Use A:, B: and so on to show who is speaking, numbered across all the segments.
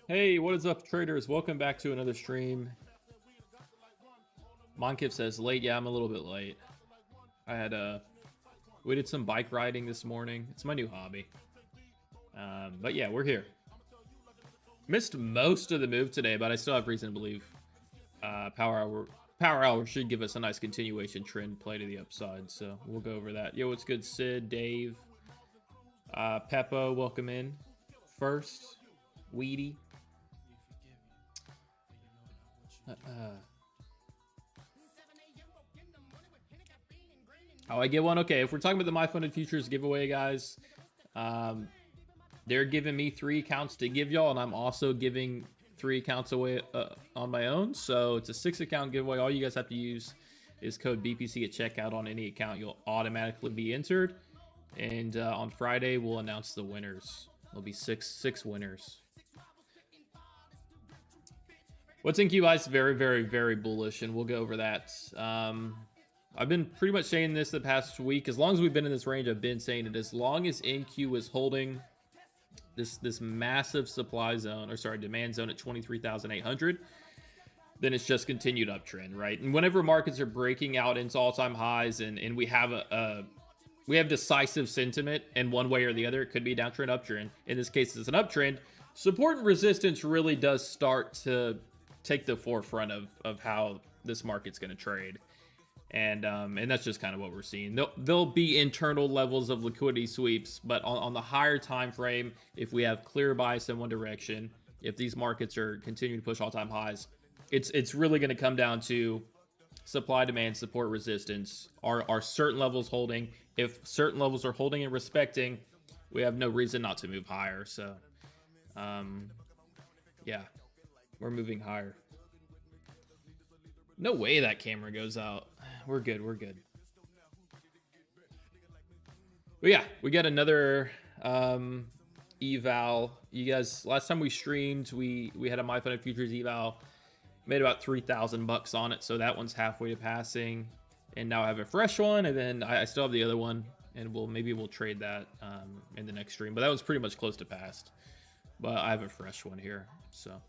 A: Hey, what is up, traders? Welcome back to another stream. Monkif says late. Yeah, I'm a little bit late. I had we did some bike riding this morning. It's my new hobby. But yeah, we're here. Missed most of the move today, but I still have reason to believe Power Hour should give us a nice continuation trend play to the upside. So we'll go over that. Yo, what's good, Sid, Dave, Peppo, welcome in. First, Weedy. Oh, I get one? Okay, if we're talking about the My Funded Futures giveaway, guys, they're giving me 3 accounts to give y'all, and I'm also giving 3 accounts away on my own. So it's a 6-account giveaway. All you guys have to use is code BPC at checkout on any account. You'll automatically be entered. And on Friday, we'll announce the winners. There'll be six winners. What's in QI very, very, very bullish, and we'll go over that. I've been pretty much saying this the past week. As long as we've been in this range, I've been saying it. As long as NQ is holding this massive supply zone, or sorry, demand zone at 23,800, then it's just continued uptrend, right? And whenever markets are breaking out into all-time highs, and we have decisive sentiment in one way or the other, it could be a downtrend, uptrend. In this case, it's an uptrend. Support and resistance really does start to take the forefront of how this market's going to trade. And that's just kind of what we're seeing. There'll be internal levels of liquidity sweeps, but on the higher time frame, if we have clear bias in one direction, if these markets are continuing to push all-time highs, it's really going to come down to supply, demand, support, resistance. Are certain levels holding? If certain levels are holding and respecting, we have no reason not to move higher. So, yeah, we're moving higher. No way that camera goes out. We're good. We're good. But yeah, we got another eval. You guys, last time we streamed, we had a My Funded Futures eval. Made about 3,000 bucks on it, so that one's halfway to passing. And now I have a fresh one, and then I still have the other one, and maybe we'll trade that in the next stream. But that was pretty much close to passed. But I have a fresh one here, so.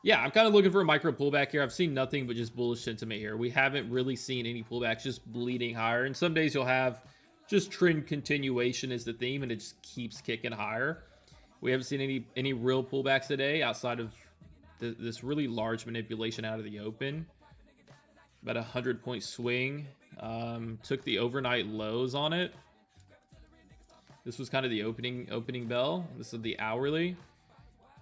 A: Yeah, I'm kind of looking for a micro pullback here. I've seen nothing but just bullish sentiment here. We haven't really seen any pullbacks, just bleeding higher. And some days you'll have just trend continuation is the theme, and it just keeps kicking higher. We haven't seen any real pullbacks today outside of this really large manipulation out of the open. About a 100-point swing. Took the overnight lows on it. This was kind of the opening bell. This is the hourly.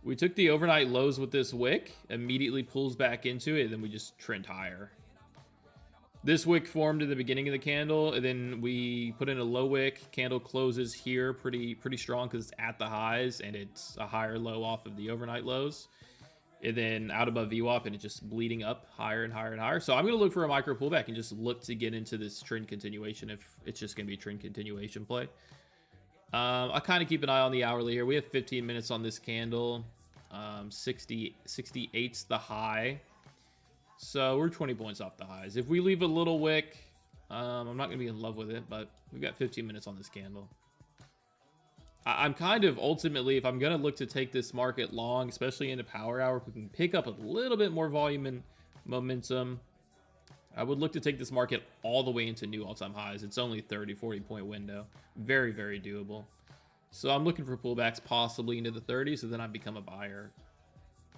A: We took the overnight lows with this wick, immediately pulls back into it, and then we just trend higher. This wick formed at the beginning of the candle, and then we put in a low wick. Candle closes here pretty strong because it's at the highs, and it's a higher low off of the overnight lows. And then out above VWAP, and it's just bleeding up higher and higher and higher. So I'm going to look for a micro pullback and just look to get into this trend continuation if it's just going to be a trend continuation play. I kind of keep an eye on the hourly here. We have 15 minutes on this candle. 68's the high. So we're 20 points off the highs. If we leave a little wick, I'm not going to be in love with it, but we've got 15 minutes on this candle. I'm kind of ultimately, if I'm going to look to take this market long, especially into power hour, if we can pick up a little bit more volume and momentum, I would look to take this market all the way into new all-time highs. It's only 30-40 point window. Very, very doable. So I'm looking for pullbacks possibly into the 30s, and then I become a buyer.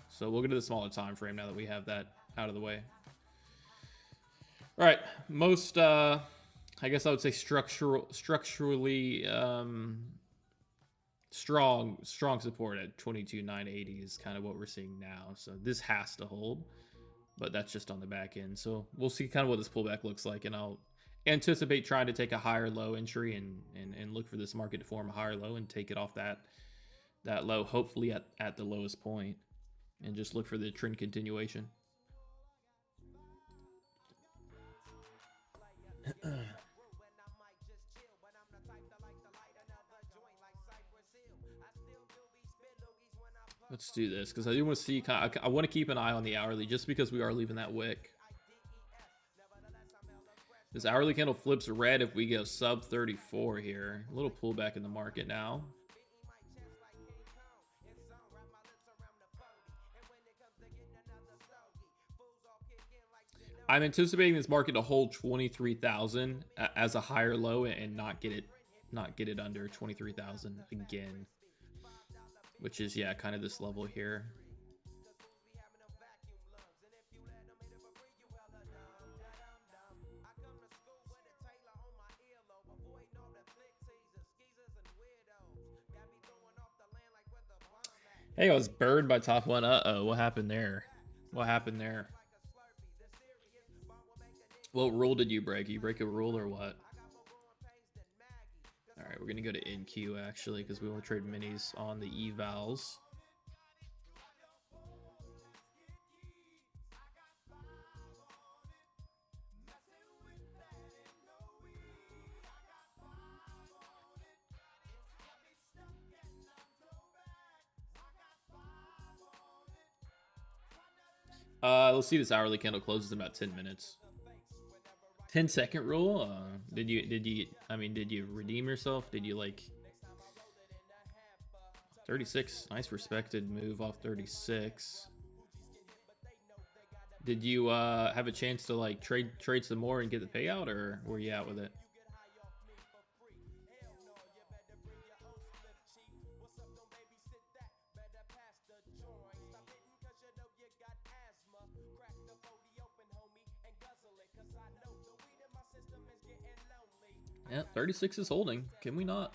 A: So we'll go to the smaller time frame now that we have that out of the way. All right, most I guess I would say structurally strong support at 22,980 is kind of what we're seeing now. So this has to hold, but that's just on the back end. So we'll see kind of what this pullback looks like, and I'll anticipate trying to take a higher low entry and look for this market to form a higher low and take it off that low, hopefully at the lowest point, and just look for the trend continuation. Let's do this because I do want to see. I want to keep an eye on the hourly just because we are leaving that wick. This hourly candle flips red if we go sub 34 here. A little pullback in the market now. I'm anticipating this market to hold 23,000 as a higher low and not get it under 23,000 again, which is, yeah, kind of this level here. Hey, I was burned by top one. Uh-oh, what happened there? What happened there? What rule did you break? You break a rule or what? All right, we're going to go to NQ, actually, because we want to trade minis on the evals. Let's see, this hourly candle closes in about 10 minutes. 10-second rule? Did you redeem yourself? Did you, like... 36, nice respected move off 36. Did you have a chance to, like, trade some more and get the payout, or were you out with it? Yeah, 36 is holding. Can we not?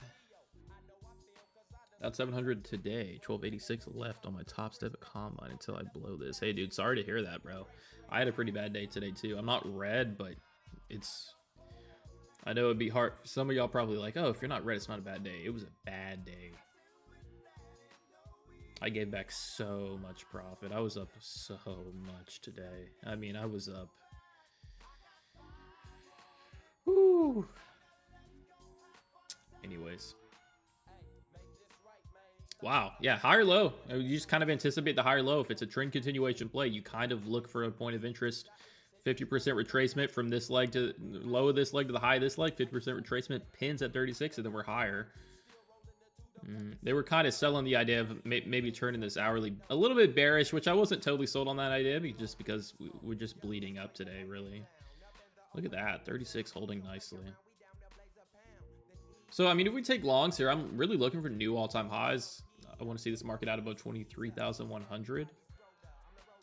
A: About 700 today. 1286 left on my top step at Combine until I blow this. Hey, dude, sorry to hear that, bro. I had a pretty bad day today, too. I'm not red, but it's... I know it'd be hard. Some of y'all probably like, oh, if you're not red, it's not a bad day. It was a bad day. I gave back so much profit. I was up so much today. I mean, I was up... Woo! Anyways. Wow. Yeah, higher low. You just kind of anticipate the higher low. If it's a trend continuation play, you kind of look for a point of interest. 50% retracement from this leg to low of this leg to the high of this leg. 50% retracement, pins at 36, and then we're higher. They were kind of selling the idea of maybe turning this hourly a little bit bearish, which I wasn't totally sold on that idea, just because we're just bleeding up today, really. Look at that. 36 holding nicely. So, I mean, if we take longs here, I'm really looking for new all-time highs. I want to see this market out above 23,100.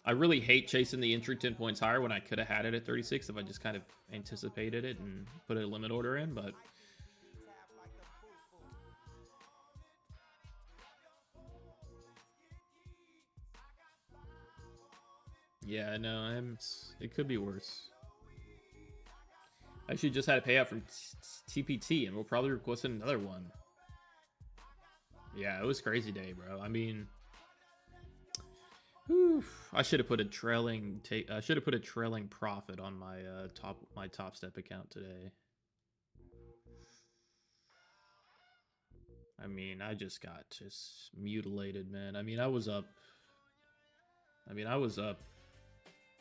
A: I really hate chasing the entry 10 points higher when I could have had it at 36 if I just kind of anticipated it and put a limit order in, but... yeah, no, it could be worse. I actually just had a payout from TPT, and we'll probably request another one. Yeah, it was crazy day, bro. I mean, whew, I should have put a trailing profit on my top step account today. I mean, I just got mutilated, man. I mean, I was up.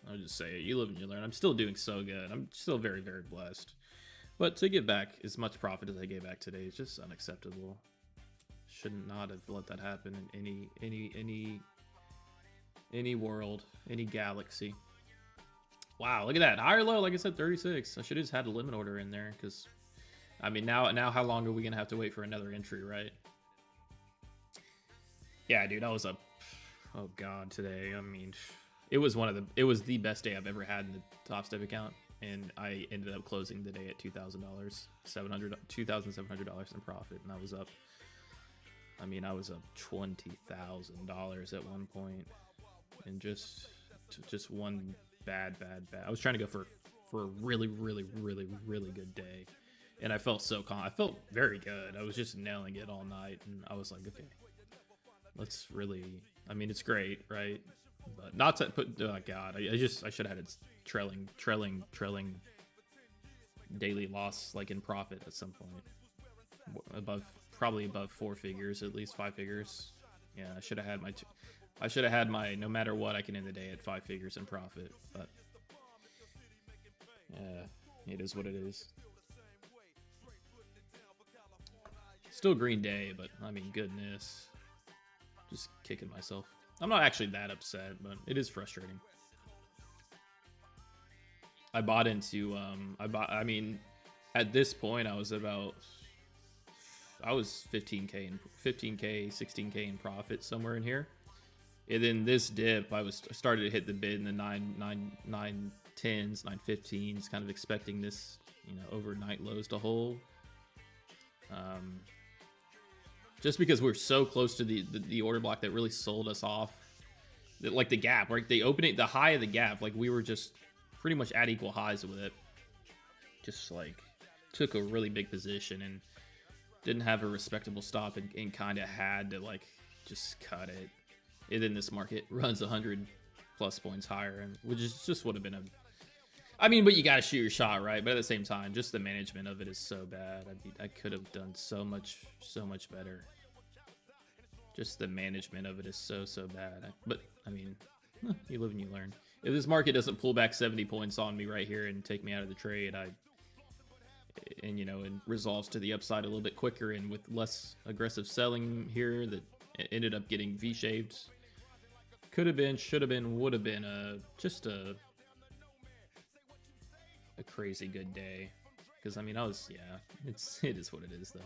A: I'll just say it. You live and you learn. I'm still doing so good. I'm still very, very blessed. But to give back as much profit as I gave back today is just unacceptable. Should not have let that happen in any world, any galaxy. Wow, look at that. Higher low, like I said, 36. I should have just had a limit order in there, because I mean, now how long are we gonna have to wait for another entry, right? Yeah, dude, I was up. Oh god, today. I mean, it was the best day I've ever had in the Top Step account, and I ended up closing the day at $2,000, $2,700 in profit, and I was up. I mean, I was up $20,000 at one point, and just one bad. I was trying to go for a really good day, and I felt so calm. I felt very good. I was just nailing it all night, and I was like, okay, let's really. I mean, it's great, right? But not to put. Oh god, I should have had it trailing daily loss, like in profit at some point, probably above 4 figures, at least 5 figures. Yeah, I should have had my no matter what, I can end the day at 5 figures in profit. But yeah, it is what it is. Still green day, but I mean, goodness, just kicking myself. I'm not actually that upset, but it is frustrating. I bought into I mean, at this point I was 15k and 16k in profit somewhere in here. And then this dip, I started to hit the bid in the 910s, 915s, kind of expecting this, you know, overnight lows to hold. Just because we're so close to the order block that really sold us off, like the gap, right? They opened it, the high of the gap, like we were just pretty much at equal highs with it. Just like took a really big position and didn't have a respectable stop and kind of had to like just cut it. And then this market runs 100 plus points higher, and which is just would have been I mean, but you got to shoot your shot, right? But at the same time, just the management of it is so bad. I could have done so much better. Just the management of it is so bad. But I mean, you live and you learn. If this market doesn't pull back 70 points on me right here and take me out of the trade, and you know, it resolves to the upside a little bit quicker and with less aggressive selling here that ended up getting V-shaped. Could have been, should have been, would have been just a crazy good day. Because I mean, it is what it is though.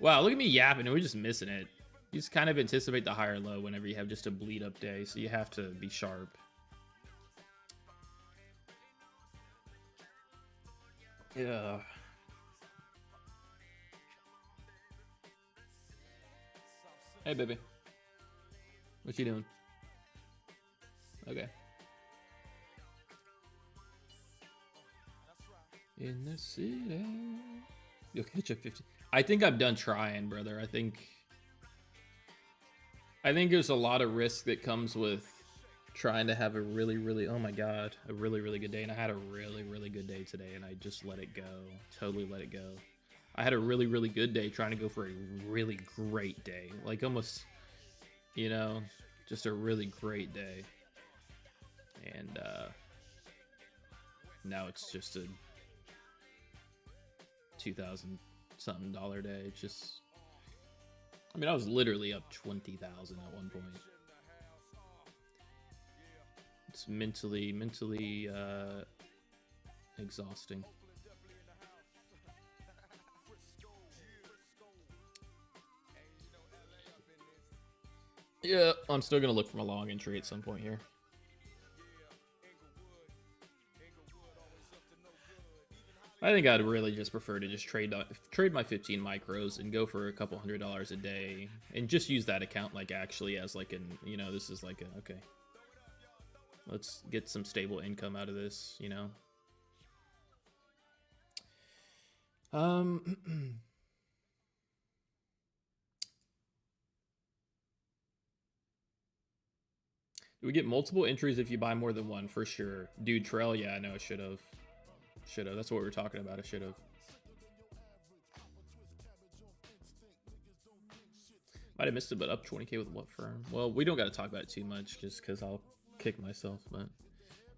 A: Wow, look at me yapping and we're just missing it. You just kind of anticipate the higher low whenever you have just a bleed up day, so you have to be sharp. Yeah. Hey, baby. What you doing? Okay. In the city. You'll catch a 50. I think I'm done trying, brother. I think there's a lot of risk that comes with trying to have a really, oh my god, a really good day. And I had a really good day today, and I just let it go. Totally let it go. I had a really good day trying to go for a really great day. Like almost, you know, just a really great day. And now it's just a $2,000 something day. It's just, I mean, I was literally up 20,000 at one point. It's mentally exhausting. Yeah, I'm still gonna look for my long entry at some point here. I think I'd really just prefer to just trade my 15 micros and go for a couple $100 a day and just use that account like actually as like an, you know, this is like a, okay, let's get some stable income out of this, you know. Do we get multiple entries if you buy more than one? For sure. Dude, trail, yeah, I know I should have. That's what we were talking about. I should have. Might have missed it, but up 20k with what firm? Well, we don't got to talk about it too much just because I'll kick myself. But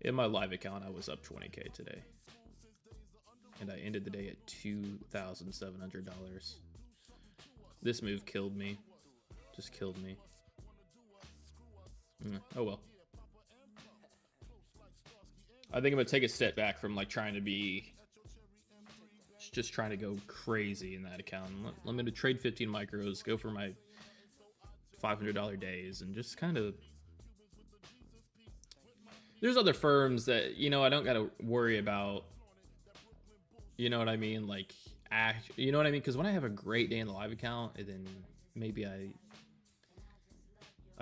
A: in my live account, I was up 20k today. And I ended the day at $2,700. This move killed me. Just killed me. Oh well. I think I'm gonna take a step back from like trying to be just trying to go crazy in that account. I'm gonna trade 15 micros, go for my $500 days, and just kind of. There's other firms that, you know, I don't gotta worry about. You know what I mean? Like, you know what I mean? Because when I have a great day in the live account, and then maybe I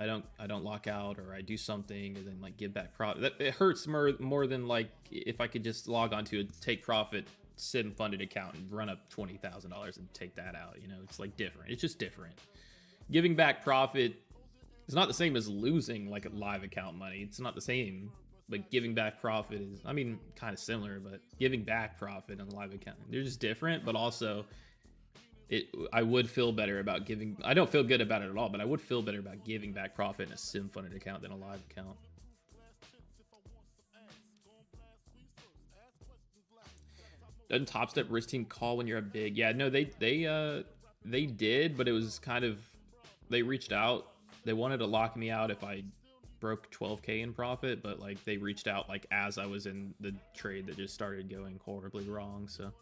A: don't lock out, or I do something and then like give back profit. It hurts more than like if I could just log on to a take profit sim funded account and run up $20,000 and take that out. You know, it's like different. It's just different. Giving back profit is not the same as losing like a live account money. It's not the same. But giving back profit is, I mean, kind of similar, but giving back profit on the live account, they're just different. But also, I would feel better about giving. I don't feel good about it at all, but I would feel better about giving back profit in a sim funded account than a live account. Doesn't Top Step risk team call when you're a big? Yeah, no, they did, but it was kind of, they reached out. They wanted to lock me out if I broke 12K in profit, but like they reached out like as I was in the trade that just started going horribly wrong. So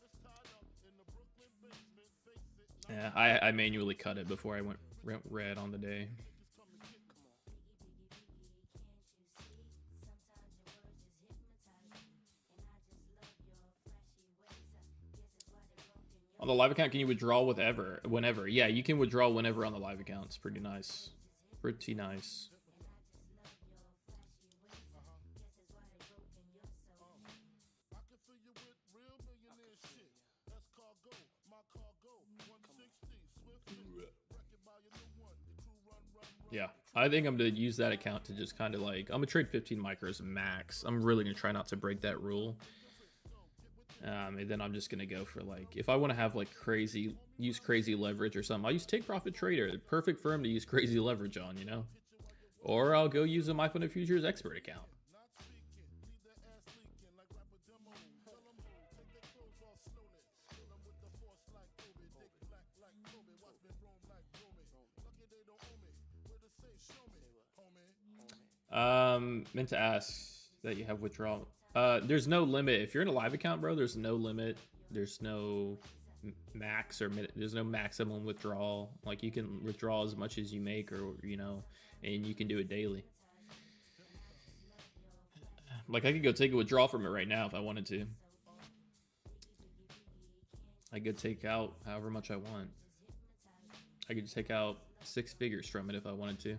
A: yeah, I manually cut it before I went red on the day. On the live account, can you withdraw whenever? Yeah, you can withdraw whenever on the live account. It's pretty nice. Pretty nice. Yeah, I think I'm going to use that account to just kind of like, I'm going to trade 15 micros max. I'm really going to try not to break that rule. And then I'm just going to go for like, if I want to have like use crazy leverage or something, I'll use Take Profit Trader. Perfect firm to use crazy leverage on, you know? Or I'll go use a My Fund Futures expert account. Meant to ask that you have withdrawal. There's no limit. If you're in a live account, bro, there's no limit. There's no max or there's no maximum withdrawal. Like you can withdraw as much as you make, or you know, and you can do it daily. Like I could go take a withdrawal from it right now if I wanted to. I could take out however much I want. I could take out 6 figures from it if I wanted to.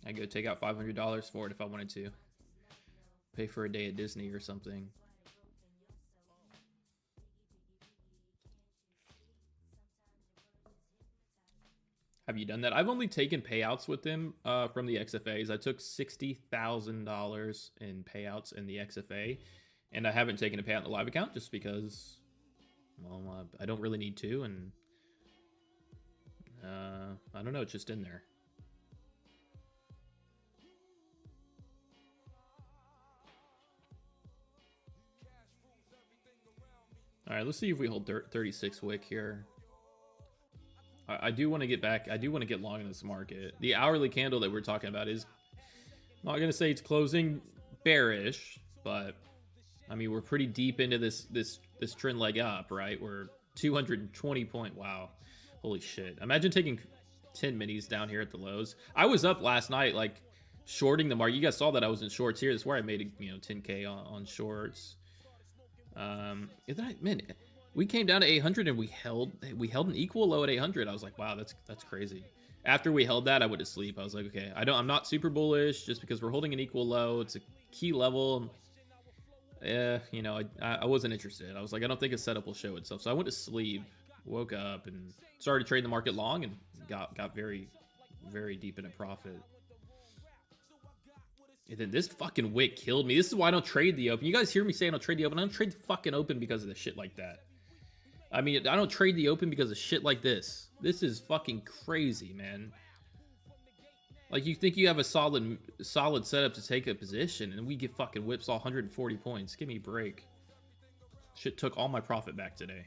A: I could take out $500 for it if I wanted to. Pay for a day at Disney or something. Have you done that? I've only taken payouts with them from the XFAs. I took $60,000 in payouts in the XFA, and I haven't taken a payout in the live account just because, well, I don't really need to, and I don't know, it's just in there. All right, let's see if we hold 36 wick here. I do want to get back. I do want to get long in this market. The hourly candle that we're talking about is, I'm not going to say it's closing bearish, but I mean, we're pretty deep into this trend leg up, right? We're 220 point. Wow. Holy shit. Imagine taking 10 minis down here at the lows. I was up last night, like shorting the market. You guys saw that I was in shorts here. That's where I made, 10K on shorts. Man, we came down to 800 and we held an equal low at 800. I was like, wow, that's crazy. After we held that, I went to sleep. I was like, okay, I'm not super bullish just because we're holding an equal low. It's a key level. I wasn't interested. I was like, I don't think a setup will show itself. So I went to sleep, woke up, and started trading the market long, and got very, very deep in a profit. And then this fucking wick killed me. This is why I don't trade the open. You guys hear me say I don't trade the open. I don't trade the fucking open because of the shit like that. I mean, I don't trade the open because of shit like this. This is fucking crazy, man. Like, you think you have a solid setup to take a position, and we get fucking whips all 140 points. Give me a break. Shit took all my profit back today.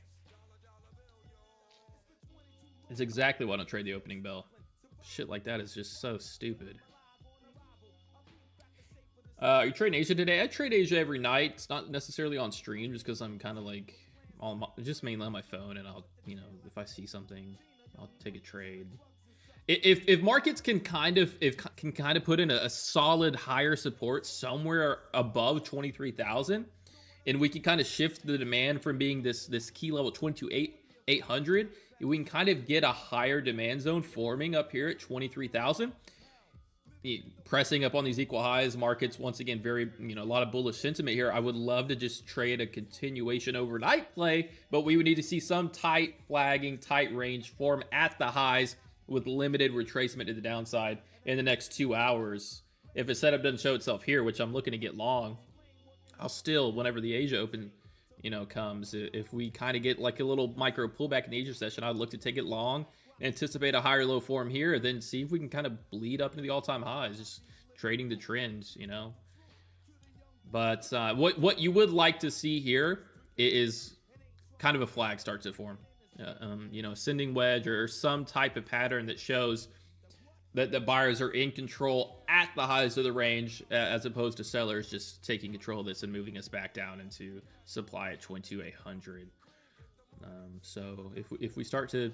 A: It's exactly why I don't trade the opening bell. Shit like that is just so stupid. You trading Asia today? I trade Asia every night. It's not necessarily on stream, just because I'm kind of like just mainly on my phone, and I'll, if I see something, I'll take a trade. If markets can kind of put in a solid higher support somewhere above 23,000, and we can kind of shift the demand from being this key level 22,800, we can kind of get a higher demand zone forming up here at 23,000. Pressing up on these equal highs, markets once again very, a lot of bullish sentiment here. I would love to just trade a continuation overnight play, but we would need to see some tight range form at the highs with limited retracement to the downside in the next 2 hours. If a setup doesn't show itself here, which I'm looking to get long, I'll still, whenever the Asia open comes, if we kind of get like a little micro pullback in the Asia session, I'd look to take it long, anticipate a higher low form here, then see if we can kind of bleed up into the all-time highs, just trading the trends, But what you would like to see here is kind of a flag start to form. you know, ascending wedge or some type of pattern that shows that the buyers are in control at the highs of the range, as opposed to sellers just taking control of this and moving us back down into supply at 2,800. So if we start to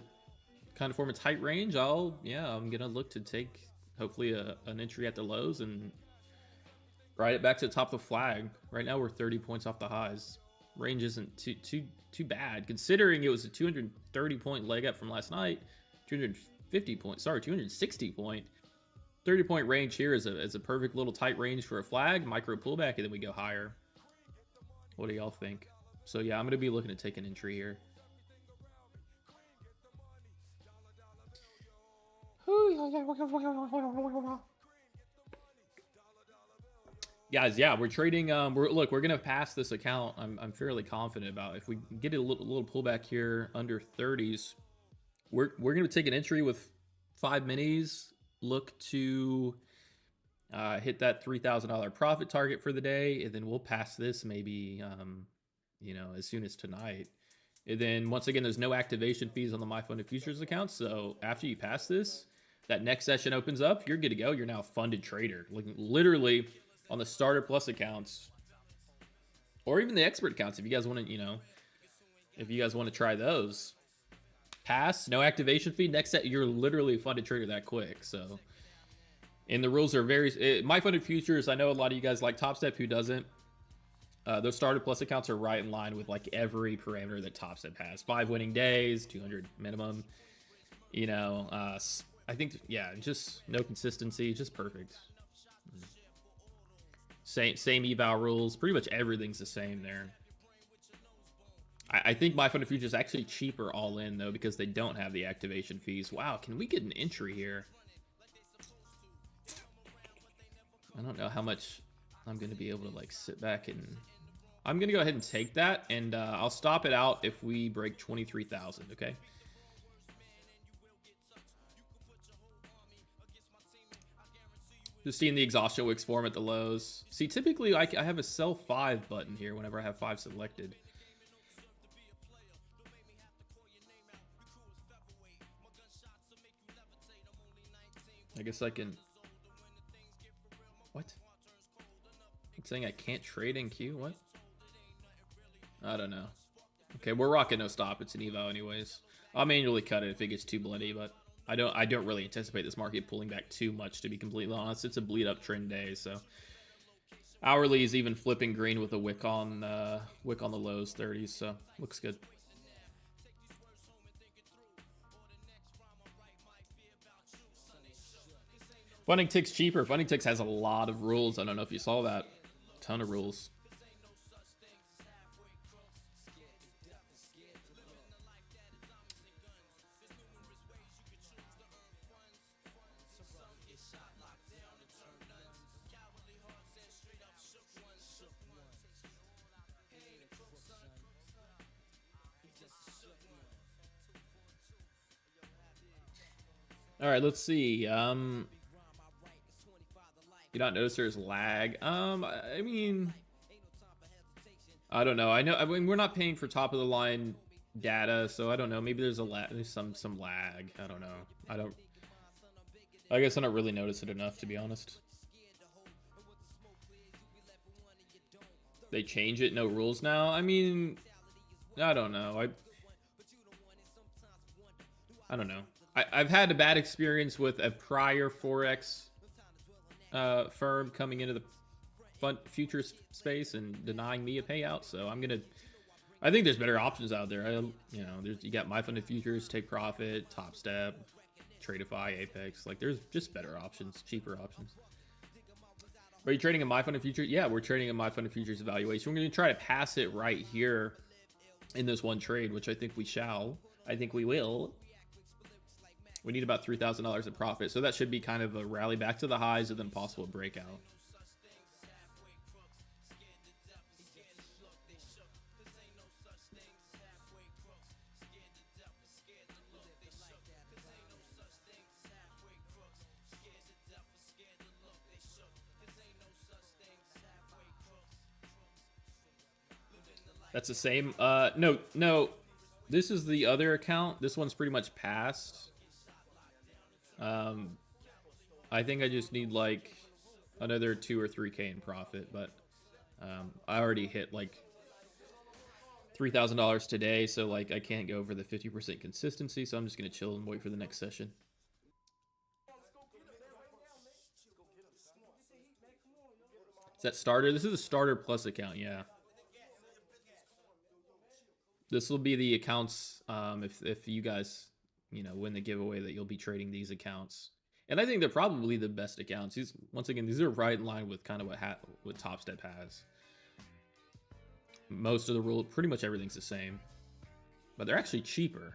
A: kind of form a tight range, I'm gonna look to take hopefully an entry at the lows and ride it back to the top of the flag. Right now we're 30 points off the highs. Range isn't too bad considering it was a 230 point leg up from last night. 260 point. 30 point range here is a perfect little tight range for a flag, micro pullback, and then we go higher. What do y'all think? So yeah, I'm gonna be looking to take an entry here. Guys, yeah, we're trading. We're gonna pass this account. I'm fairly confident about. If we get a little pullback here under 30s, we're gonna take an entry with 5 minis. Look to hit that $3,000 profit target for the day, and then we'll pass this maybe you know, as soon as tonight. And then once again, there's no activation fees on the MyFunded Futures account. So after you pass this, that next session opens up, you're good to go. You're now a funded trader. Like literally on the starter plus accounts, or even the expert accounts, if you guys want to, you know, if you guys want to try those. Pass, no activation fee. Next set, you're literally a funded trader that quick. So, and the rules are very. MyFunded Futures, I know a lot of you guys like Top Step. Who doesn't? Those starter plus accounts are right in line with like every parameter that Top Step has. 5 winning days, 200 minimum. You know, I think just no consistency, just perfect. Same eval rules. Pretty much everything's the same there. I think MyFunded Futures is actually cheaper all in though, because they don't have the activation fees. Wow, can we get an entry here? I don't know how much I'm going to be able to like sit back and... I'm going to go ahead and take that, and I'll stop it out if we break 23,000, okay? Just seeing the exhaustion wicks form at the lows. See, typically I have a sell 5 button here whenever I have 5 selected. I guess I can... What? It's saying I can't trade in Q? What? I don't know. Okay, we're rocking no stop. It's an evo anyways. I'll manually cut it if it gets too bloody, but I don't really anticipate this market pulling back too much, to be completely honest. It's a bleed up trend day, so hourly is even flipping green with a wick on the lows 30s, so looks good. Funding Ticks cheaper. Funding Ticks has a lot of rules. I don't know if you saw that. Ton of rules. All right, let's see. You don't notice there's lag? I mean, I don't know. I mean, we're not paying for top of the line data, so I don't know. Maybe there's some lag. I don't know. I guess I don't really notice it enough, to be honest. They change it, no rules now. I mean, I don't know. I don't know. I've had a bad experience with a prior Forex firm coming into the futures space and denying me a payout. So I think there's better options out there. You got MyFunded Futures, Take Profit, Top Step, Tradeify, Apex. Like there's just better options, cheaper options. Are you trading a MyFunded Futures? Yeah, we're trading a MyFunded Futures evaluation. We're going to try to pass it right here in this one trade, which I think we shall. I think we will. We need about $3,000 in profit, so that should be kind of a rally back to the highs and then possible breakout. That's the same. No. This is the other account. This one's pretty much passed. I think I just need like another 2 or 3K in profit, but I already hit like $3,000 today, so like I can't go over the 50% consistency, so I'm just gonna chill and wait for the next session. Is that starter? This is a starter plus account, yeah. This will be the accounts if you guys, you know, win the giveaway, that you'll be trading these accounts. And I think they're probably the best accounts. These, once again, these are right in line with kind of what Top Step has. Most of the rule, pretty much everything's the same, but they're actually cheaper.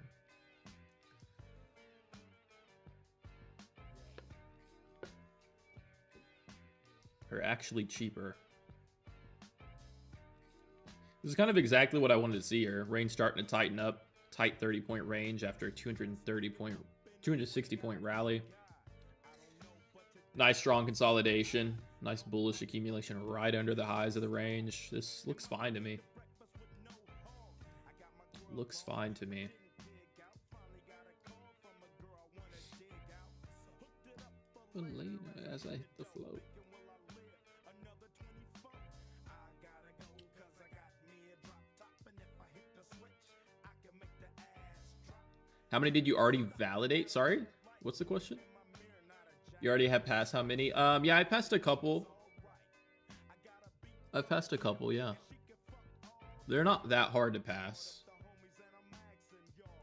A: They're actually cheaper. This is kind of exactly what I wanted to see here. Range starting to tighten up. Tight 30-point range after a 260-point rally. Nice strong consolidation. Nice bullish accumulation right under the highs of the range. This looks fine to me. Looks fine to me. As I hit the float. How many did you already validate? Sorry, what's the question? You already have passed how many? Yeah, I passed a couple. I've passed a couple, yeah. They're not that hard to pass.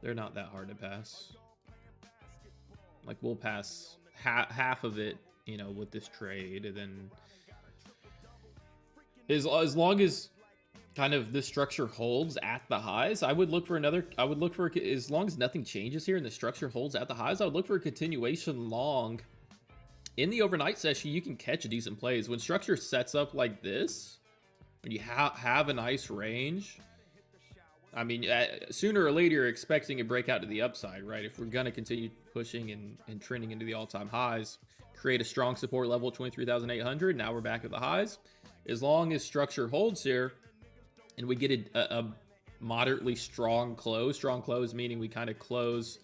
A: They're not that hard to pass. Like, we'll pass half of it, you know, with this trade, and then as long as kind of this structure holds at the highs, I would look for another. I would look for, as long as nothing changes here and the structure holds at the highs, I would look for a continuation long. In the overnight session, you can catch decent plays. When structure sets up like this, when you have a nice range, I mean, sooner or later, you're expecting a breakout to the upside, right? If we're going to continue pushing and trending into the all-time highs, create a strong support level, 23,800. Now we're back at the highs. As long as structure holds here, and we get a moderately strong close meaning we kind of close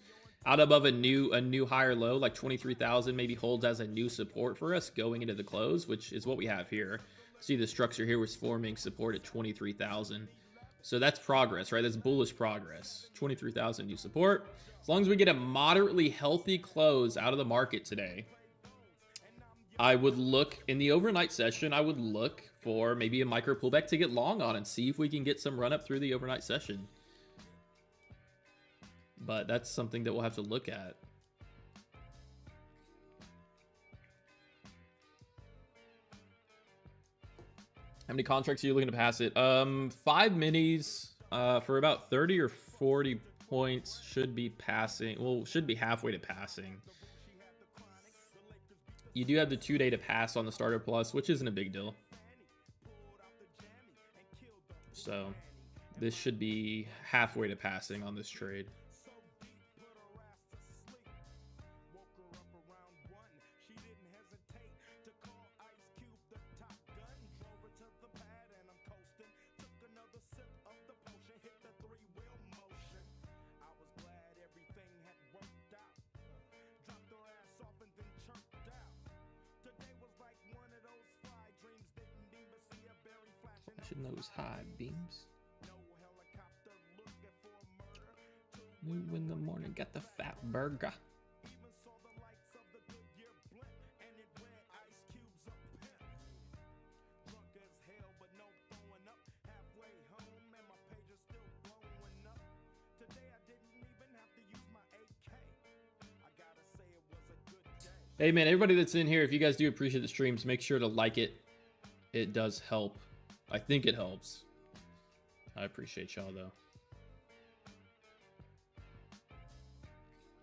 A: out above a new higher low, like 23,000 maybe holds as a new support for us going into the close, which is what we have here. See, the structure here was forming support at 23,000. So that's progress, right? That's bullish progress. 23,000 new support. As long as we get a moderately healthy close out of the market today, I would look in the overnight session. I would look for maybe a micro pullback to get long on and see if we can get some run up through the overnight session. But that's something that we'll have to look at. How many contracts are you looking to pass it? 5 minis for about 30 or 40 points should be passing. Well, should be halfway to passing. You do have the 2-day to pass on the starter plus, which isn't a big deal. So this should be halfway to passing on this trade. Those high beams. New in the morning, got the fat burger. Hey man, everybody that's in here, if you guys do appreciate the streams, make sure to like it. It does help. I think it helps. I appreciate y'all though.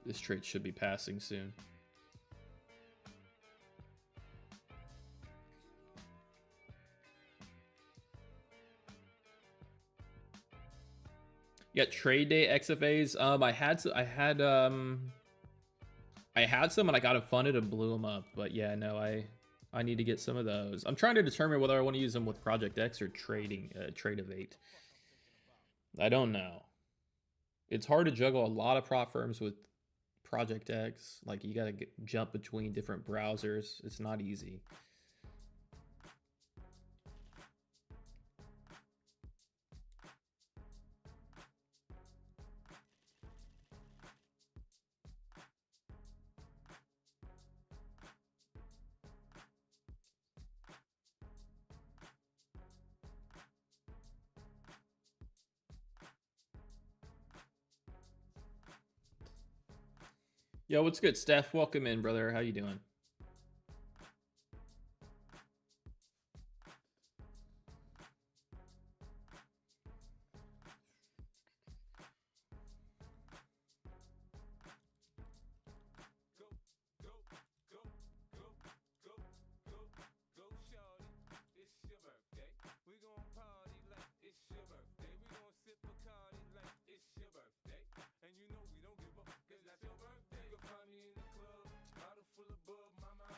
A: This trade should be passing soon. Yeah, trade day XFAs. I had some and I got them funded and blew them up. But yeah, no, I need to get some of those. I'm trying to determine whether I want to use them with Project X or Trade of 8. I don't know. It's hard to juggle a lot of prop firms with Project X. Like, you gotta jump between different browsers. It's not easy. Yo, what's good, Steph? Welcome in, brother. How you doing?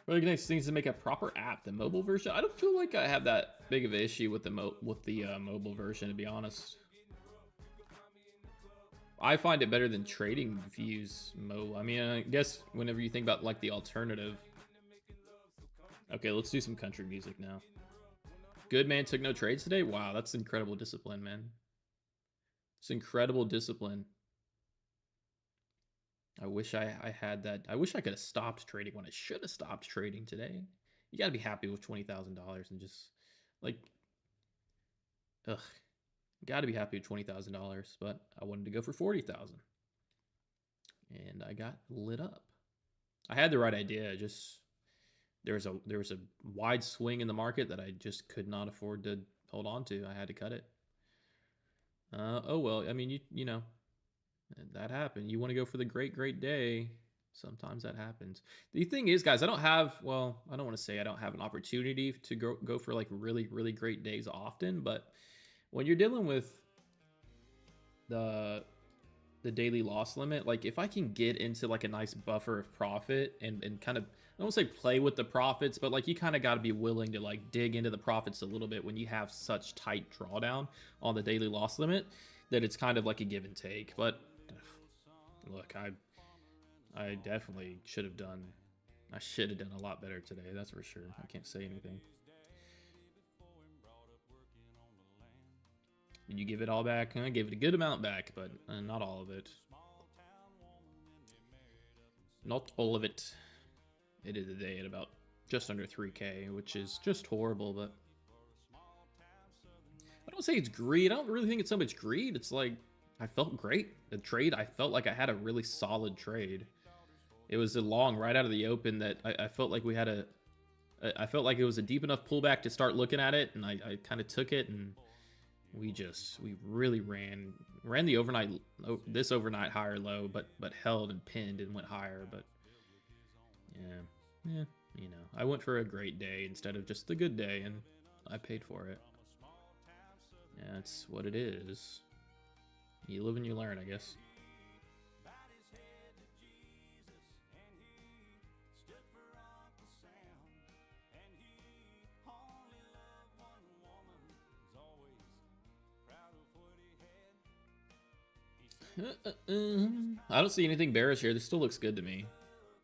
A: Really nice things to make a proper app. The mobile version, I don't feel like I have that big of an issue with the mobile version, to be honest. I find it better than trading views mobile. I mean, I guess whenever you think about like the alternative. Okay, let's do some country music now. Good man took no trades today. Wow, that's incredible discipline, man. It's incredible discipline. I wish I had that. I wish I could have stopped trading when I should have stopped trading today. You got to be happy with $20,000 and just like, ugh, got to be happy with $20,000. But I wanted to go for 40,000, and I got lit up. I had the right idea. Just there was a wide swing in the market that I just could not afford to hold on to. I had to cut it. Oh well. I mean, you know. That happened. You want to go for the great day. Sometimes that happens. The thing is, guys, I don't want to say I don't have an opportunity to go for like really great days often, but when you're dealing with the daily loss limit, like if I can get into like a nice buffer of profit and kind of, I don't want to say play with the profits, but like you kind of got to be willing to like dig into the profits a little bit when you have such tight drawdown on the daily loss limit that it's kind of like a give and take. But look, I definitely should have done. I should have done a lot better today. That's for sure. I can't say anything. Did you give it all back? I gave it a good amount back, but not all of it. Not all of it. It is a day at about just under 3K, which is just horrible. But I don't say it's greed. I don't really think it's so much greed. It's like, I felt great. The trade, I felt like I had a really solid trade. It was a long right out of the open that I felt like we had I felt like it was a deep enough pullback to start looking at it, and I kind of took it, and we really ran the this overnight higher low, but held and pinned and went higher. But yeah, you know, I went for a great day instead of just the good day, and I paid for it. Yeah, that's what it is. You live and you learn, I guess. I don't see anything bearish here. This still looks good to me.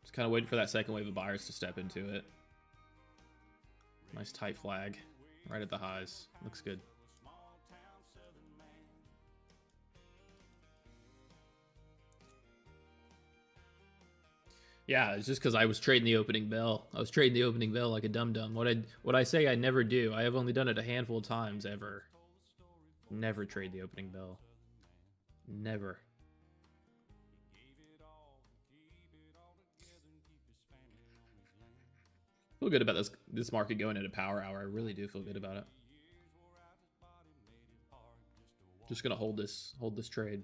A: Just kind of waiting for that second wave of buyers to step into it. Nice tight flag right at the highs. Looks good. Yeah, it's just because I was trading the opening bell. I was trading the opening bell like a dum-dum. What I say I never do. I have only done it a handful of times ever. Never trade the opening bell. Never. Feel good about this market going into power hour. I really do feel good about it. Just gonna hold this trade.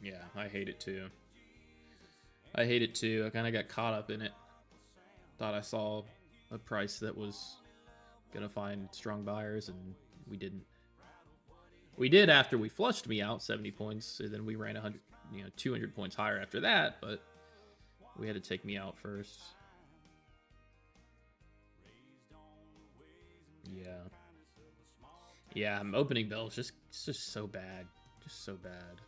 A: Yeah, I hate it too. I hate it too. I kind of got caught up in it. Thought I saw a price that was gonna find strong buyers, and we didn't. We did after we flushed me out 70 points, and then we ran 100, 200 points higher after that, but we had to take me out first. Yeah. Yeah, opening bell is just so bad. Just so bad.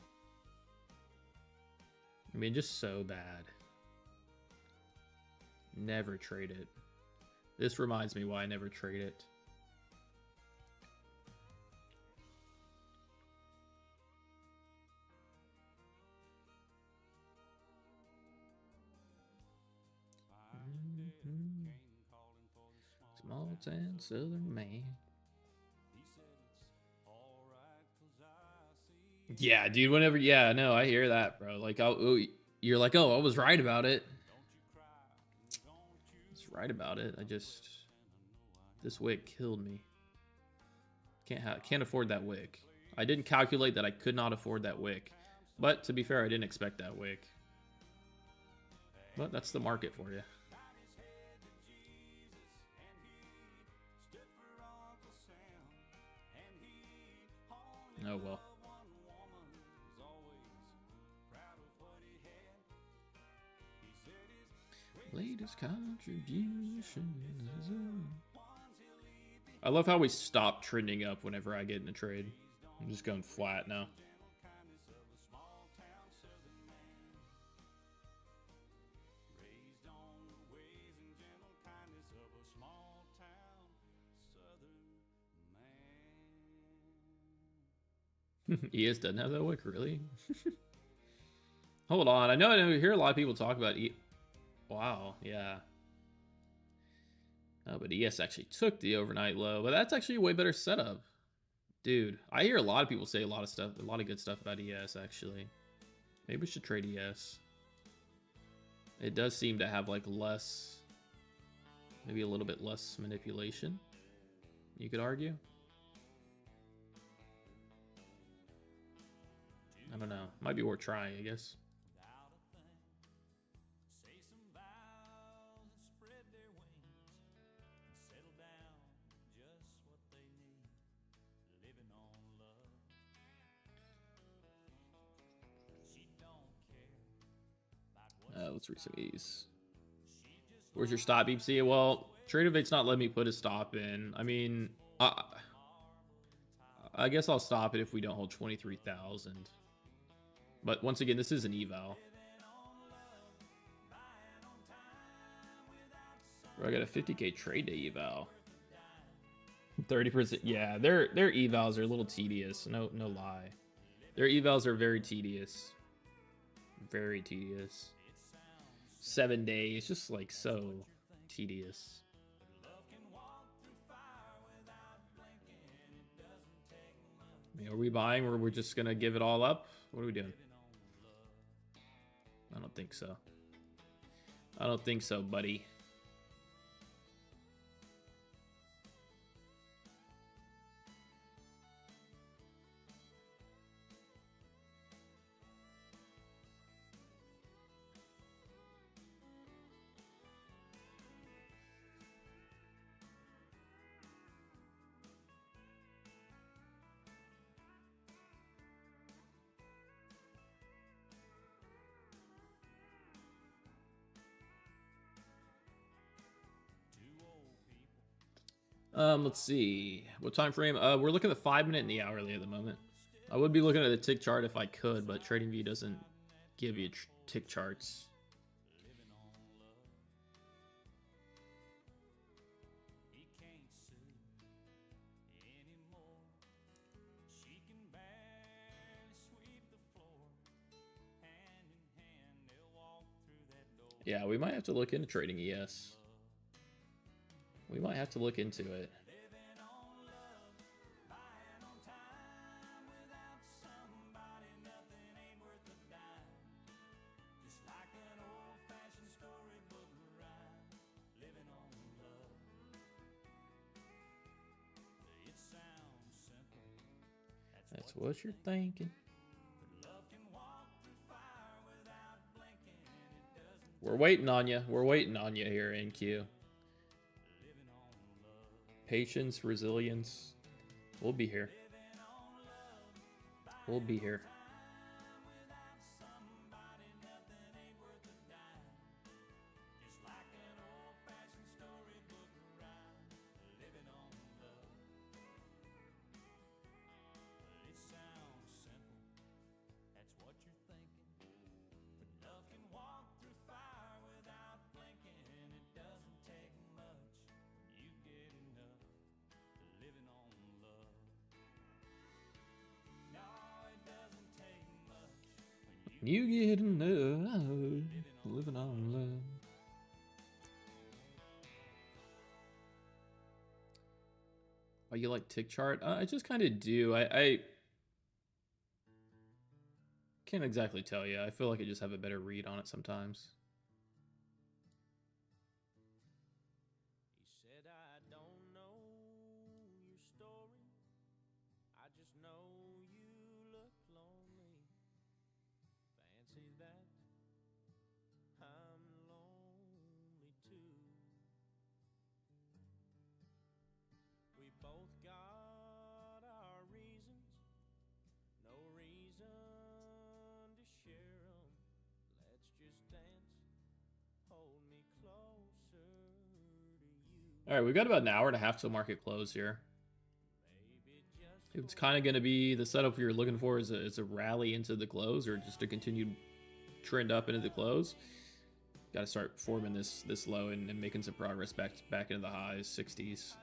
A: I mean, just so bad. Never trade it. This reminds me why I never trade it. Small town southern man. Yeah, dude, whenever, yeah, no, I hear that, bro. Like, you're like, oh, I was right about it. I was right about it. This wick killed me. Can't afford that wick. I didn't calculate that I could not afford that wick. But to be fair, I didn't expect that wick. But that's the market for you. Oh well. Latest contribution. I love how we stop trending up whenever I get in a trade. I'm just going flat now. ES doesn't have that wick, really? Hold on, I know I hear a lot of people talk about Wow, yeah. Oh, but ES actually took the overnight low, but that's actually a way better setup. Dude, I hear a lot of people say a lot of good stuff about ES, actually. Maybe we should trade ES. It does seem to have, like, less... Maybe a little bit less manipulation, you could argue. I don't know. Might be worth trying, I guess. Let's read some E's. Where's your stop, BPC? Well, TradeAvate's not letting me put a stop in. I mean, I guess I'll stop it if we don't hold 23,000. But once again, this is an eval. Bro, I got a 50k trade day eval. 30%. Yeah, their evals are a little tedious. No lie. Their evals are very tedious. Very tedious. 7 days, just like so tedious. I mean, are we buying or we're just gonna give it all up? What are we doing? I don't think so. I don't think so, buddy. Let's see. What time frame? We're looking at the 5 minute and the hourly at the moment. I would be looking at the tick chart if I could, but TradingView doesn't give you tick charts. Yeah, we might have to look into trading ES. We might have to look into it. That's what you're thinking. We're waiting on you. We're waiting on you here, NQ. Patience, resilience. We'll be here. We'll be here. You get enough living on love. Oh, you like tick chart? I just kind of do. I can't exactly tell you. I feel like I just have a better read on it sometimes.
B: He said, I don't know your story. I just know you look lonely. Fancy that. I'm lonely too. We both got our reasons. No reason to share them. Let's just dance. Hold me closer to you.
A: All right, we've got about an hour and a half till market close here. It's kind of going to be the setup you're looking for is a rally into the close or just a continued trend up into the close. Got to start forming this low and making some progress back into the highs, 60s.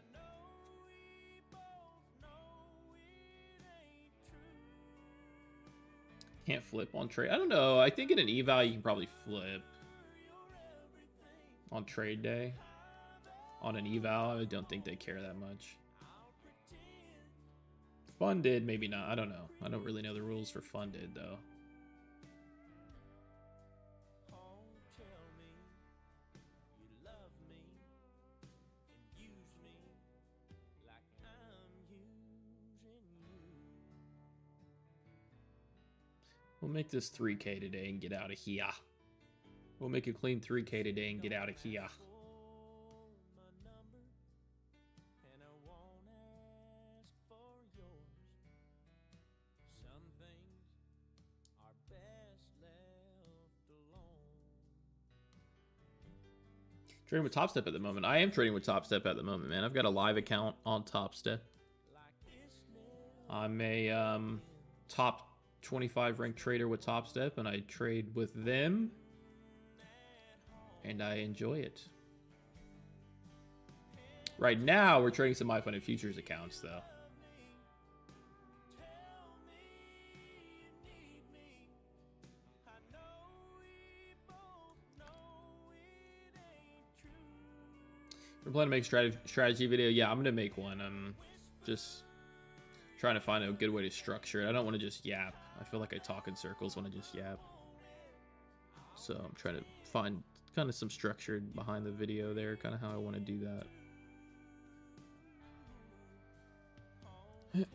A: Can't flip on trade. I don't know. I think in an eval you can probably flip on trade day. On an eval, I don't think they care that much. Funded, maybe not. I don't know. I don't really know the rules for funded though. We'll make this 3K today and get out of here. We'll make a clean 3K today and get out of here. Trading with Top Step at the moment. I am trading with Top Step at the moment, man. I've got a live account on Top Step. I'm a top 25 ranked trader with Top Step, and I trade with them, and I enjoy it. Right now, we're trading some MyFunded Futures accounts, though. We're planning to make a strategy video. Yeah, I'm going to make one. I'm just trying to find a good way to structure it. I don't want to just yap. I feel like I talk in circles when I just yap. So I'm trying to find kind of some structure behind the video there, kind of how I want to do that.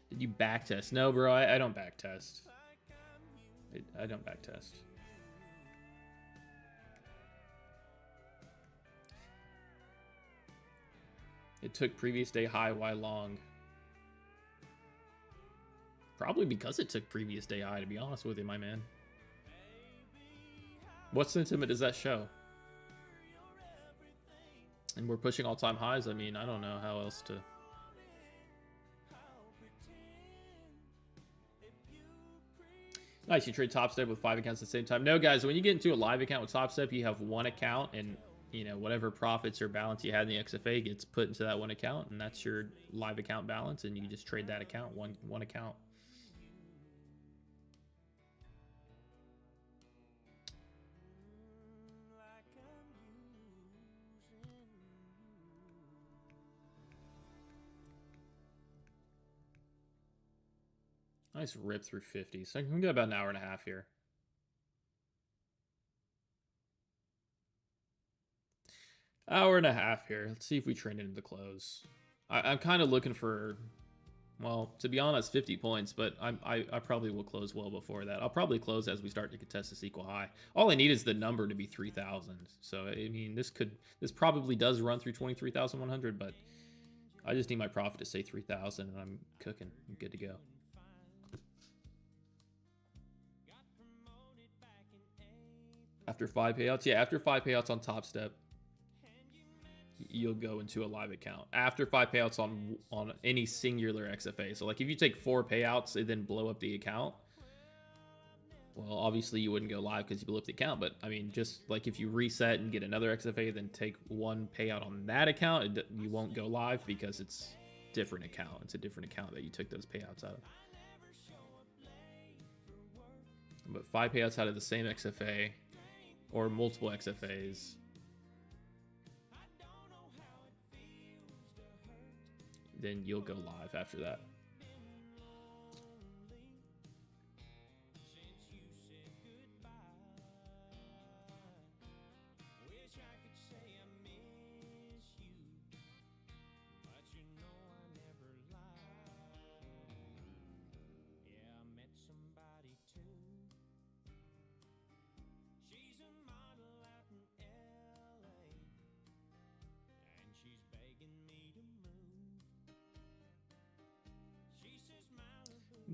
A: Did you backtest? No, bro, I don't backtest. I don't backtest. It took previous day high. Why long? Probably because it took previous day high, to be honest with you, my man. What sentiment does that show? And we're pushing all-time highs. I mean, I don't know how else to... Nice, you trade Top Step with 5 accounts at the same time. No, guys, when you get into a live account with Top Step, you have one account, and you know, whatever profits or balance you had in the XFA gets put into that one account, and that's your live account balance, and you just trade that account, one account. Nice rip through 50. So I can get about an hour and a half here. Hour and a half here. Let's see if we trend into the close. I'm kind of looking for, well, to be honest, 50 points, but I probably will close well before that. I'll probably close as we start to contest this equal high. All I need is the number to be 3,000. So, I mean, this probably does run through 23,100, but I just need my profit to say 3,000, and I'm cooking. I'm good to go. After 5 payouts? Yeah, after 5 payouts on Top Step, you'll go into a live account. After 5 payouts on any singular XFA. So, like, if you take 4 payouts and then blow up the account, well, obviously you wouldn't go live because you blew up the account. But, I mean, just, like, if you reset and get another XFA, then take 1 payout on that account, you won't go live because it's a different account. It's a different account that you took those payouts out of. But 5 payouts out of the same XFA or multiple XFAs. Then you'll go live after that.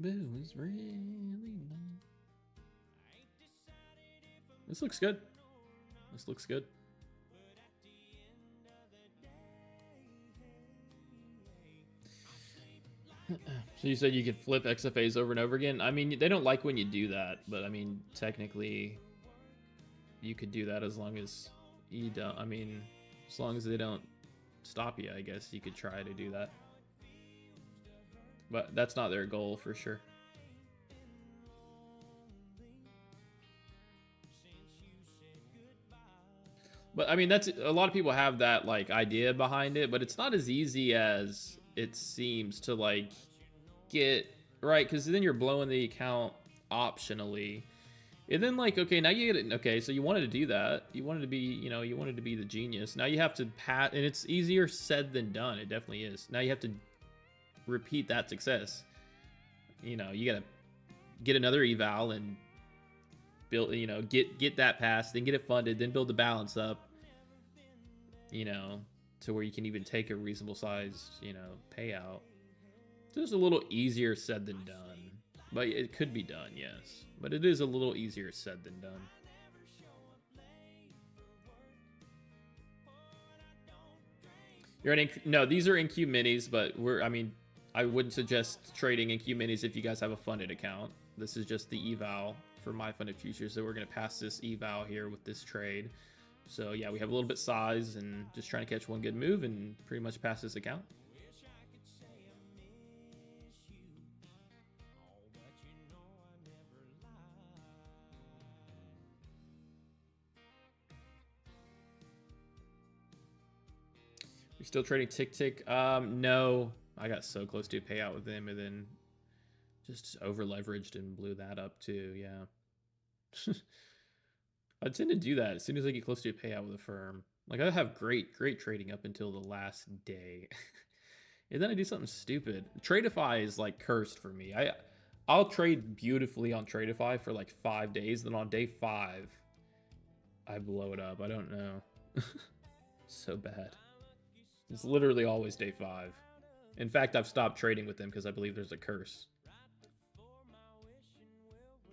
A: Boo is really nice. This looks good. This looks good. So you said you could flip XFAs over and over again? I mean, they don't like when you do that, but I mean, technically, you could do that as long as you don't. I mean, as long as they don't stop you, I guess you could try to do that. But that's not their goal for sure. But I mean, that's a lot of people have that like idea behind it, but it's not as easy as it seems to like get right, because then you're blowing the account optionally. And then like, okay, now you get it. Okay, so you wanted to do that. You wanted to be, you know, you wanted to be the genius. Now you have to pat, and it's easier said than done. It definitely is. Now you have to repeat that success. You know, you gotta get another eval and build, you know, get that pass, then get it funded, then build the balance up, you know, to where you can even take a reasonable size, you know, payout. So it's a little easier said than done, but it could be done, yes, but it is a little easier said than done. You're in no, these are NQ minis, but I mean, I wouldn't suggest trading NQ minis if you guys have a funded account. This is just the eval for my funded futures, so we're going to pass this eval here with this trade. So yeah, we have a little bit size and just trying to catch one good move and pretty much pass this account. We still trading tick tick? No, I got so close to a payout with him and then just over leveraged and blew that up too. Yeah. I tend to do that as soon as I get close to a payout with a firm. Like I have great trading up until the last day. And then I do something stupid. Tradeify is like cursed for me. I'll trade beautifully on Tradeify for like 5 days. Then on day 5, I blow it up. I don't know. So bad. It's literally always day 5. In fact, I've stopped trading with them because I believe there's a curse.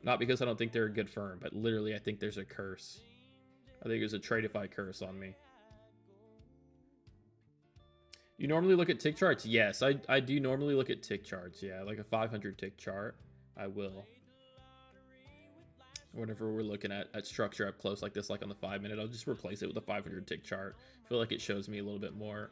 A: Not because I don't think they're a good firm, but literally I think there's a curse. I think there's a Tradeify curse on me. You normally look at tick charts? Yes, I do normally look at tick charts. Yeah, like a 500 tick chart, I will. Whenever we're looking at structure up close like this, like on the 5-minute, I'll just replace it with a 500 tick chart. I feel like it shows me a little bit more.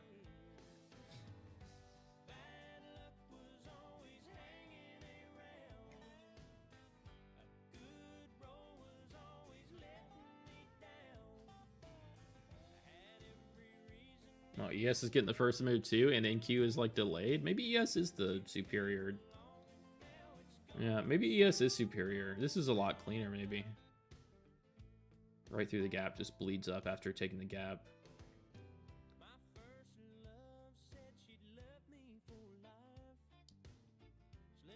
A: Oh, ES is getting the first move too, and NQ is like delayed. Maybe ES is the superior. Yeah, maybe ES is superior. This is a lot cleaner, maybe. Right through the gap, just bleeds up after taking the gap.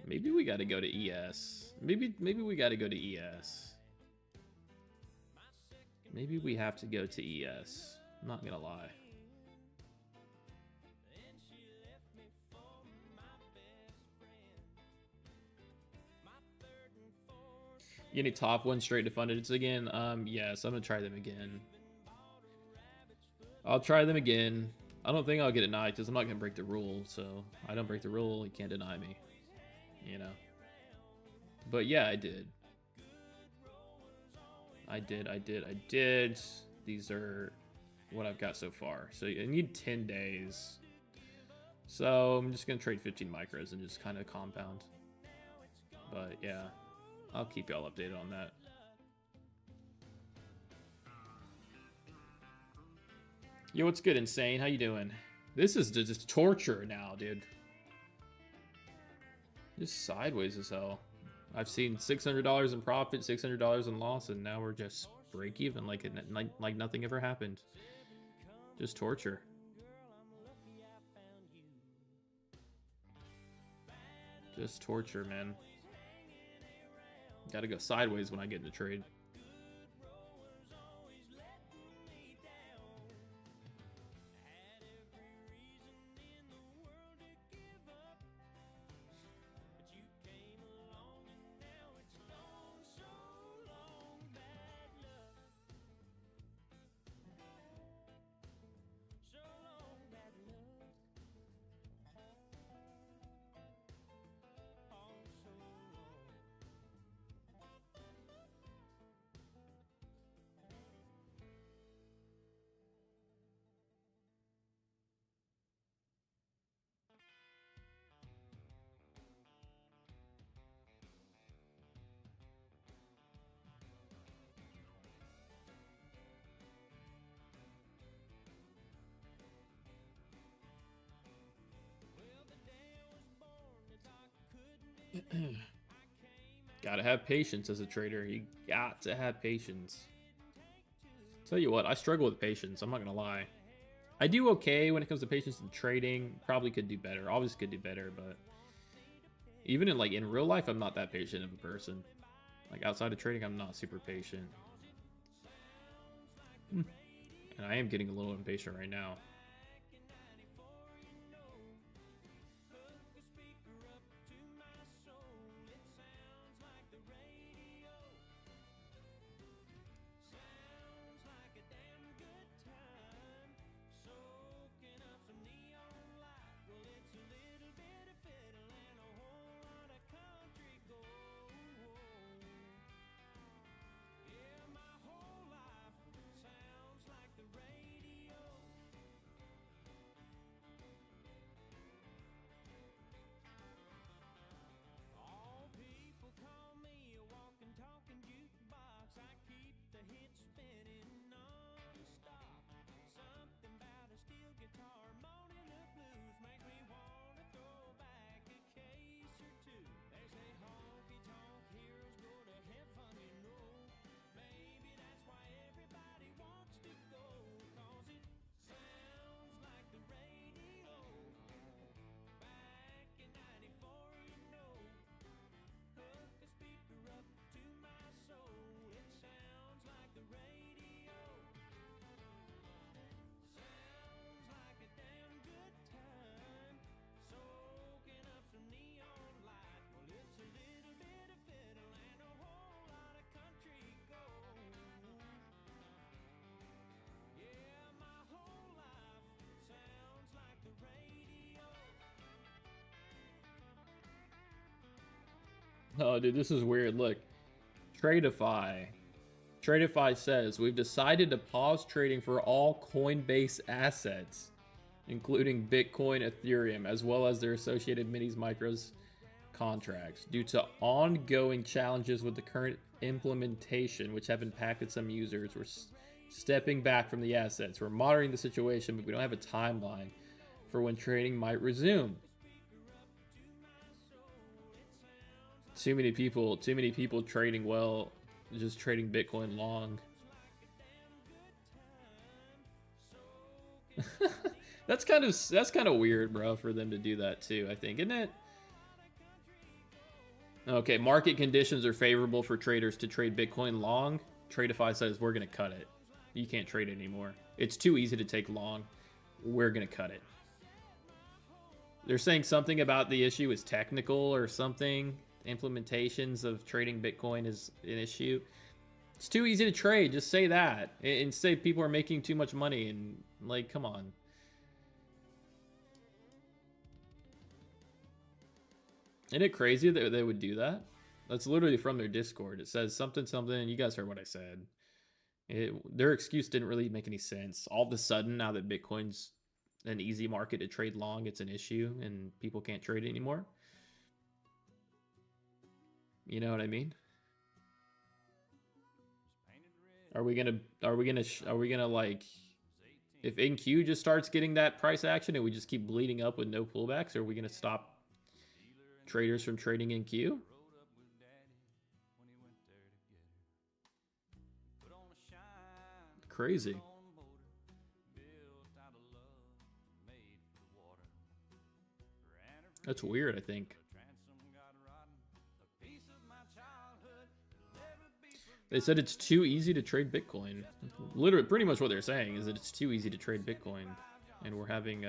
A: Maybe we got to go to ES. Maybe we got to go to ES. Maybe we have to go to ES. I'm not gonna lie. You need top one straight to funded again? Yes, I'm gonna try them again. I'll try them again. I don't think I'll get denied because I'm not gonna break the rule. So I don't break the rule, you can't deny me. You know. But yeah, I did. I did. These are what I've got so far. So I need 10 days. So I'm just gonna trade 15 micros and just kind of compound. But yeah. I'll keep y'all updated on that. Yo, what's good, Insane? How you doing? This is just torture now, dude. Just sideways as hell. I've seen $600 in profit, $600 in loss, and now we're just break even like nothing ever happened. Just torture. Just torture, man. Gotta go sideways when I get into trade. Gotta have patience as a trader. You got to have patience. Tell you what, I struggle with patience. I'm not gonna lie. I do okay when it comes to patience in trading. Probably could do better. Always could do better, but even in real life, I'm not that patient of a person. Like outside of trading, I'm not super patient. And I am getting a little impatient right now. Oh, dude, this is weird. Look, Tradeify. Tradeify says, we've decided to pause trading for all Coinbase assets, including Bitcoin, Ethereum, as well as their associated minis, micros, contracts, due to ongoing challenges with the current implementation, which have impacted some users. We're stepping back from the assets. We're monitoring the situation, but we don't have a timeline for when trading might resume. Too many people trading well, just trading Bitcoin long. that's kind of weird, bro, for them to do that too, I think, isn't it? Okay, market conditions are favorable for traders to trade Bitcoin long. Tradeify says we're gonna cut it. You can't trade it anymore. It's too easy to take long. We're gonna cut it. They're saying something about the issue is technical or something. Implementations of trading Bitcoin is an issue. It's too easy to trade. Just say that and say people are making too much money and like, come on. Isn't it crazy that they would do that? That's literally from their Discord. It says something. You guys heard what I said. Their excuse didn't really make any sense. All of a sudden, now that Bitcoin's an easy market to trade long, it's an issue and people can't trade it anymore. You know what I mean? Are we gonna like, if NQ just starts getting that price action and we just keep bleeding up with no pullbacks, are we gonna stop traders from trading NQ? Crazy. That's weird, I think. They said it's too easy to trade Bitcoin. Literally, pretty much what they're saying is that it's too easy to trade Bitcoin, and we're having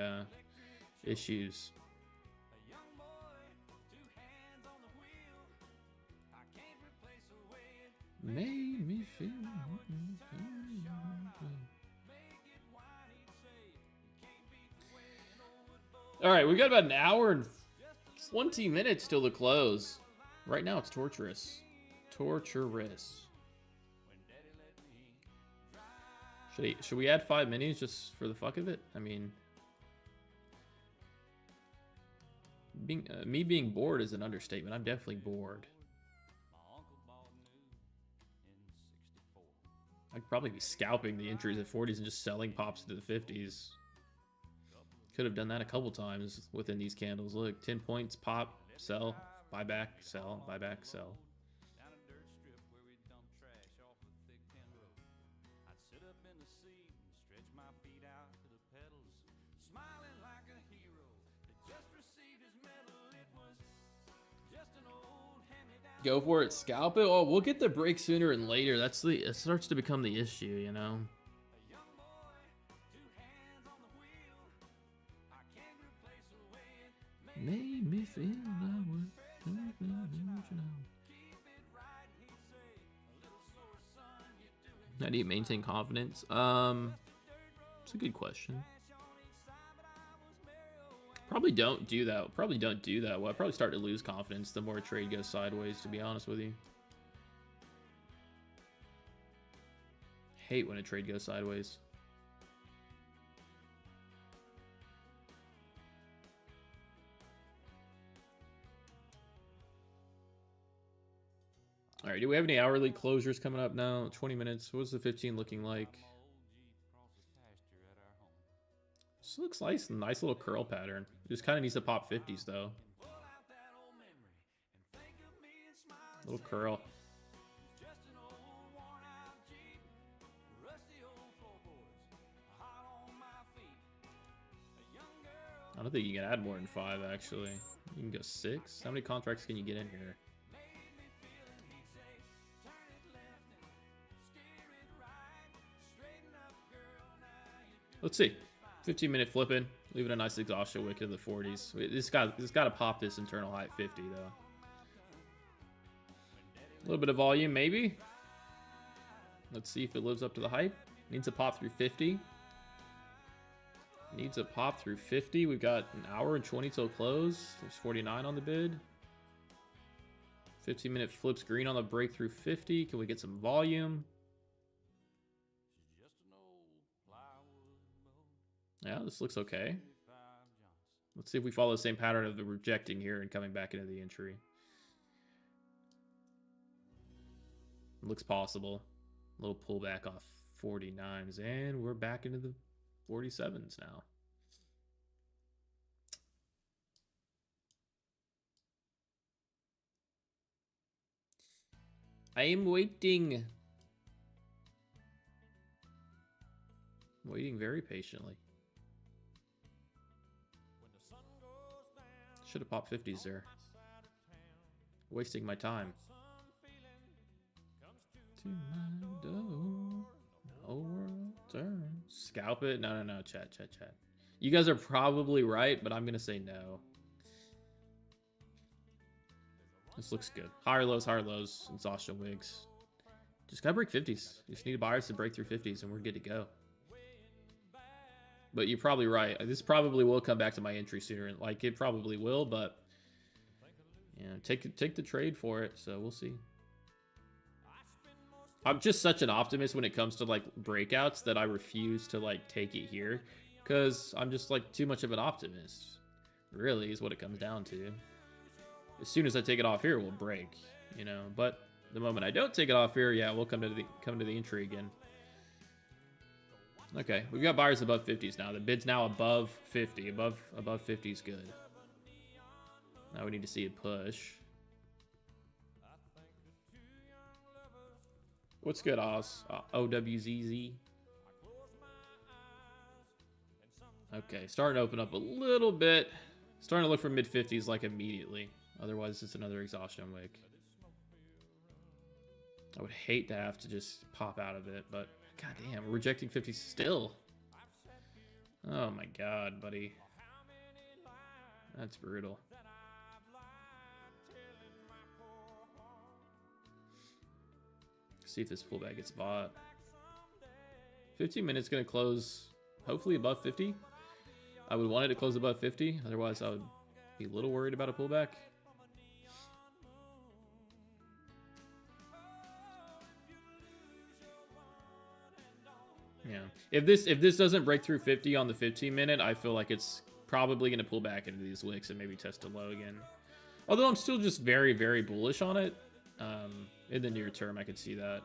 A: issues. Made me feel. All right, we got about an hour and 20 minutes till the close. Right now, it's torturous. Torturous. Should we add 5 minis just for the fuck of it? I mean, me being bored is an understatement. I'm definitely bored. I'd probably be scalping the entries at 40s and just selling pops to the 50s. Could have done that a couple times within these candles. Look, 10 points, pop, sell, buy back, sell, buy back, sell. Go for it, scalp it. Oh, we'll get the break sooner and later. It starts to become the issue, you know. Made me feel how do you maintain confidence? It's a good question. Probably don't do that. Well, I probably start to lose confidence the more a trade goes sideways, to be honest with you. Hate when a trade goes sideways. All right, do we have any hourly closures coming up now? 20 minutes. What's the 15 looking like? This looks nice. Nice little curl pattern. Just kind of needs to pop 50s, though. Little curl. I don't think you can add more than 5, actually. You can go 6. How many contracts can you get in here? Let's see. 15-minute flipping. Leaving a nice exhaustion wick in the 40s. This got to pop this internal high at 50, though. A little bit of volume, maybe. Let's see if it lives up to the hype. Needs a pop through 50. Needs a pop through 50. We've got an hour and 20 till close. There's 49 on the bid. 15-minute flips green on the break through 50. Can we get some volume? Yeah, this looks okay. Let's see if we follow the same pattern of the rejecting here and coming back into the entry. Looks possible. A little pullback off 49s, and we're back into the 47s now. I am waiting. Waiting very patiently. Should have popped 50s there. Wasting my time. To my door, no world turn. Scalp it? No. Chat. You guys are probably right, but I'm gonna say no. This looks good. Higher lows, exhaustion wigs. Just gotta break 50s. You just need buyers to break through 50s, and we're good to go. But you're probably right. This probably will come back to my entry sooner. Like, it probably will, but you know, take the trade for it. So we'll see. I'm just such an optimist when it comes to like breakouts that I refuse to like take it here because I'm just like too much of an optimist. Really, is what it comes down to. As soon as I take it off here, it will break. You know, but the moment I don't take it off here, yeah, we'll come to the entry again. Okay, we've got buyers above 50s now. The bid's now above 50. Above 50 is good. Now we need to see a push. What's good, Oz? OWZZ. Okay, starting to open up a little bit. Starting to look for mid-50s like immediately. Otherwise, it's another exhaustion wick. I would hate to have to just pop out of it, but goddamn, we're rejecting 50 still. Oh my god, buddy. That's brutal. See if this pullback gets bought. 15 minutes gonna close hopefully above 50. I would want it to close above 50, otherwise I would be a little worried about a pullback. Yeah. If this doesn't break through 50 on the 15-minute, I feel like it's probably gonna pull back into these wicks and maybe test a low again. Although I'm still just very, very bullish on it. In the near term, I could see that.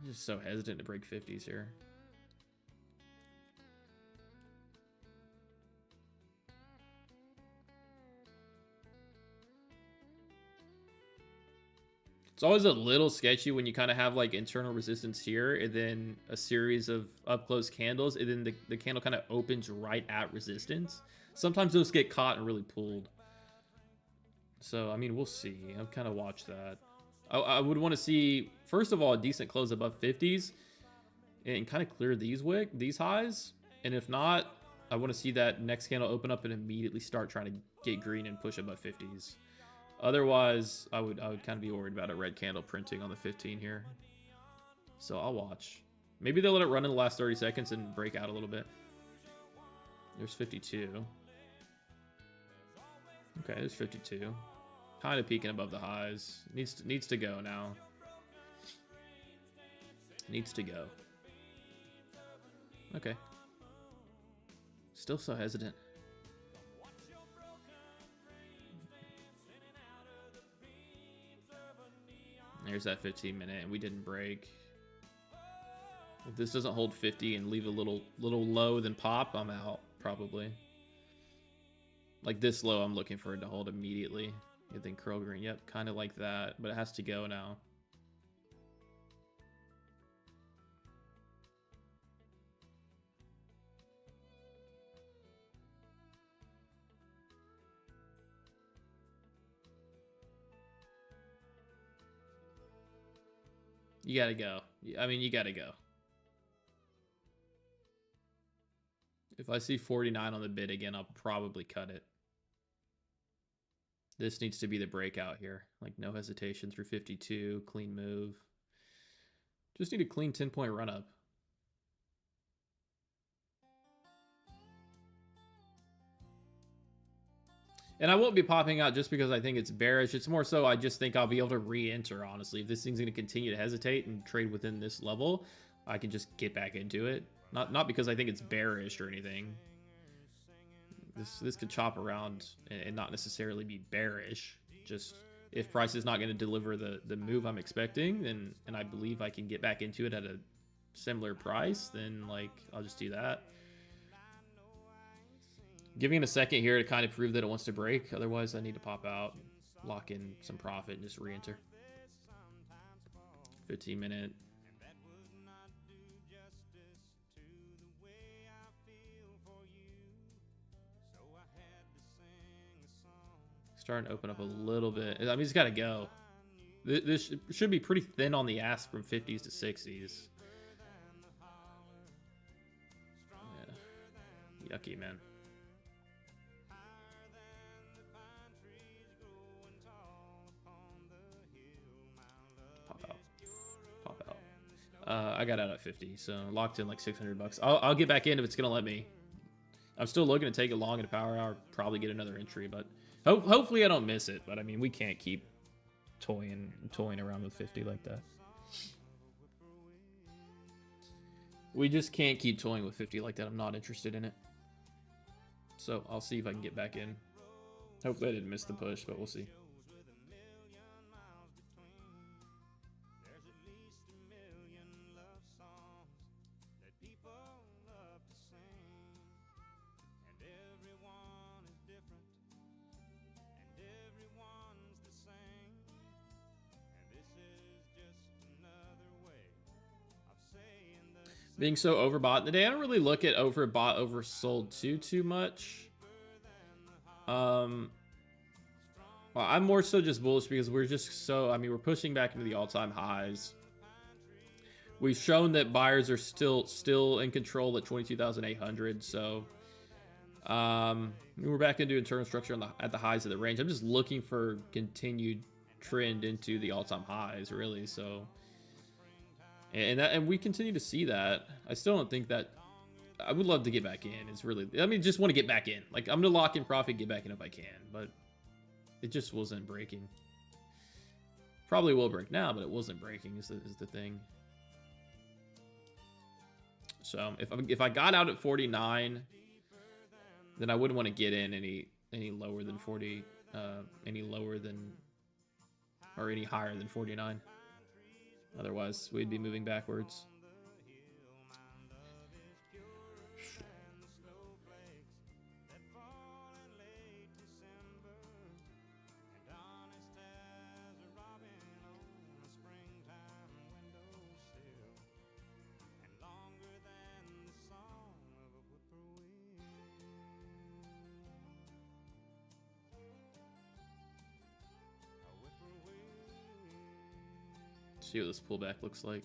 A: I'm just so hesitant to break 50s here. It's always a little sketchy when you kind of have like internal resistance here and then a series of up close candles and then the candle kind of opens right at resistance. Sometimes those get caught and really pulled. So, I mean, we'll see. I've kind of watched that. I would want to see, first of all, a decent close above 50s and kind of clear these highs. And if not, I want to see that next candle open up and immediately start trying to get green and push above 50s. Otherwise, I would kind of be worried about a red candle printing on the 15 here. So I'll watch. Maybe they'll let it run in the last 30 seconds and break out a little bit. There's 52. Okay, there's 52. Kind of peeking above the highs. Needs to go now. Needs to go. Okay. Still so hesitant. There's that 15-minute, and we didn't break. If this doesn't hold 50 and leave a little low, then pop, I'm out, probably. Like this low, I'm looking for it to hold immediately. And then curl green, yep, kind of like that, but it has to go now. You gotta go. I mean, you gotta go. If I see 49 on the bid again, I'll probably cut it. This needs to be the breakout here. Like, no hesitation through 52, clean move. Just need a clean 10-point run up. And I won't be popping out just because I think it's bearish. It's more so I just think I'll be able to re-enter, honestly. If this thing's going to continue to hesitate and trade within this level, I can just get back into it. Not because I think it's bearish or anything. This could chop around and not necessarily be bearish. Just if price is not going to deliver the move I'm expecting, then and I believe I can get back into it at a similar price, then like I'll just do that. Giving it a second here to kind of prove that it wants to break. Otherwise, I need to pop out, lock in some profit, and just re-enter. 15-minute. Starting to open up a little bit. I mean, it's got to go. This should be pretty thin on the ask from 50s to 60s. Yeah. Yucky, man. Pop out. Pop out. I got out at 50, so locked in like 600 bucks. I'll get back in if it's going to let me. I'm still looking to take it long in a power hour. Probably get another entry, but hopefully I don't miss it. But I mean, we can't keep toying around with 50 like that. We just can't keep toying with 50 like that. I'm not interested in it. So I'll see if I can get back in. Hopefully I didn't miss the push, but we'll see. being so overbought today. I don't really look at overbought, oversold too much. Well, I'm more so just bullish because we're just so, I mean, we're pushing back into the all-time highs. We've shown that buyers are still in control at 22,800. So we're back into internal structure at the highs of the range. I'm just looking for continued trend into the all-time highs, really. So and we continue to see that. I still don't think that, I would love to get back in. It's really, I mean, just want to get back in. Like, I'm gonna lock in profit, get back in if I can, but it just wasn't breaking. Probably will break now, but it wasn't breaking is the thing. So if I got out at 49, then I wouldn't want to get in any lower than 40, any lower than, or any higher than 49. Otherwise, we'd be moving backwards. See what this pullback looks like.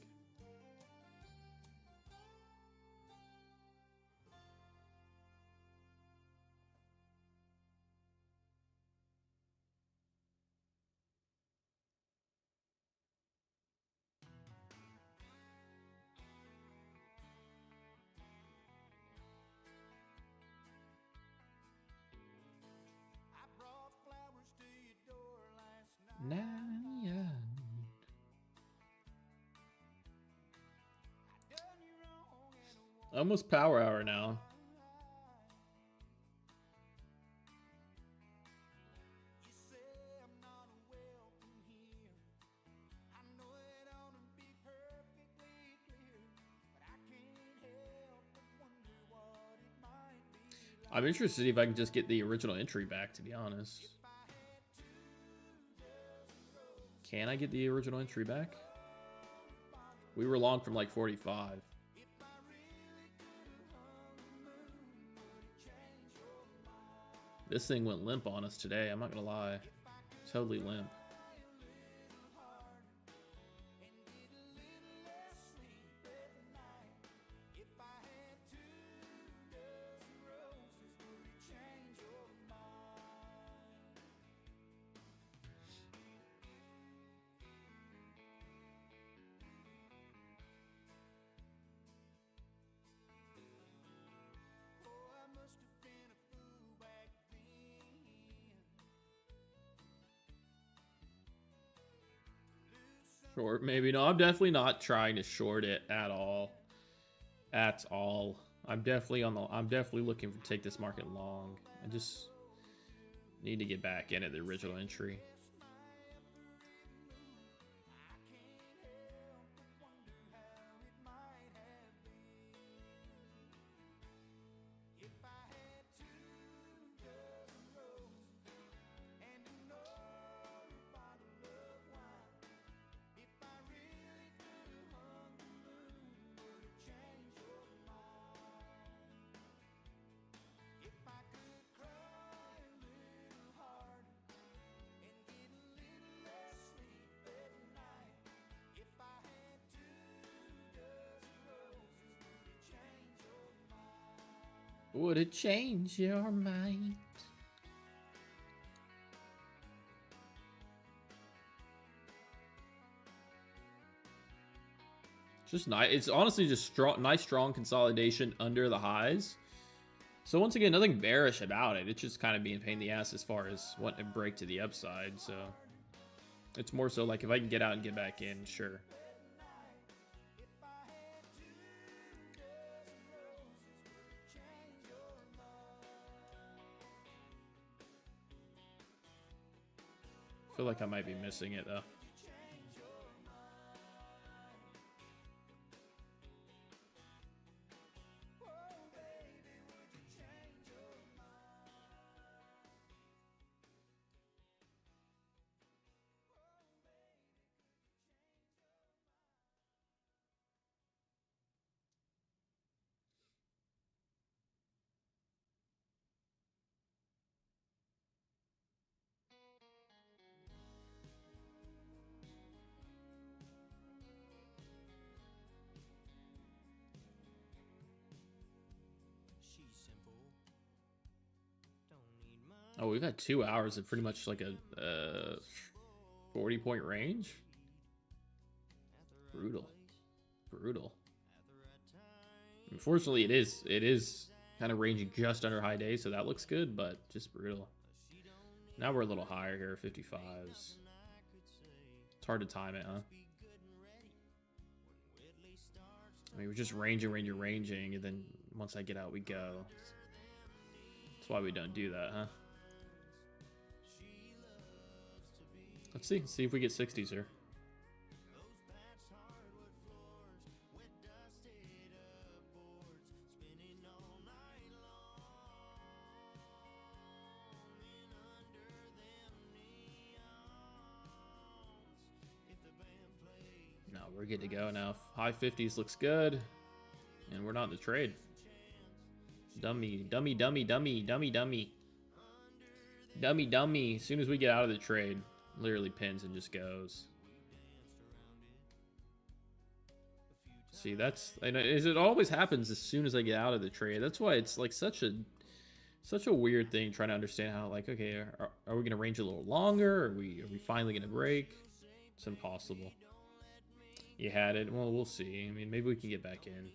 A: Almost power hour now. I'm interested to see if I can just get the original entry back, to be honest. Can I get the original entry back? We were long from like 45. This thing went limp on us today, I'm not gonna lie. Totally limp. Short, maybe. No, I'm definitely not trying to short it at all. At all. I'm definitely looking to take this market long. I just need to get back in at the original entry. Would it change your mind? Just nice. It's honestly just nice, strong consolidation under the highs. So once again, nothing bearish about it. It's just kind of being a pain in the ass as far as wanting to break to the upside. So it's more so like if I can get out and get back in, sure. I feel like I might be missing it though. Oh, we've had 2 hours of pretty much like a 40-point range. Brutal. Brutal. Unfortunately, it is kind of ranging just under high day, so that looks good, but just brutal. Now we're a little higher here, 55s. It's hard to time it, huh? I mean, we're just ranging, and then once I get out, we go. That's why we don't do that, huh? Let's see if we get 60s here. No, we're good to go now. High 50s looks good, and we're not in the trade. Dummy. As soon as we get out of the trade, literally pins and just goes. See, it always happens as soon as I get out of the trade. That's why it's like such a weird thing trying to understand how, like, okay, are we gonna range a little longer? Are we finally gonna break? It's impossible. You had it. Well, we'll see. I mean, maybe we can get back in.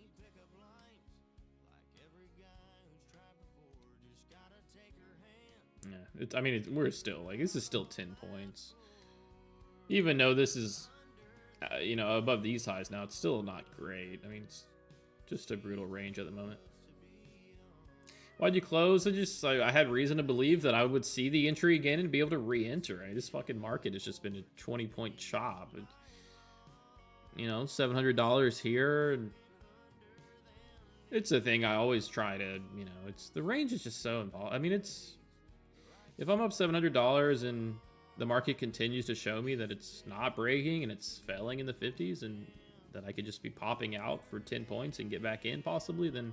A: Yeah, we're still like, this is still 10 points. Even though this is, above these highs now, it's still not great. I mean, it's just a brutal range at the moment. Why'd you close? I had reason to believe that I would see the entry again and be able to re-enter. Right? This fucking market has just been a 20-point chop. $700 here. And it's a thing I always try to, it's the range is just so involved. I mean, if I'm up $700 and the market continues to show me that it's not breaking and it's failing in the 50s and that I could just be popping out for 10 points and get back in possibly, then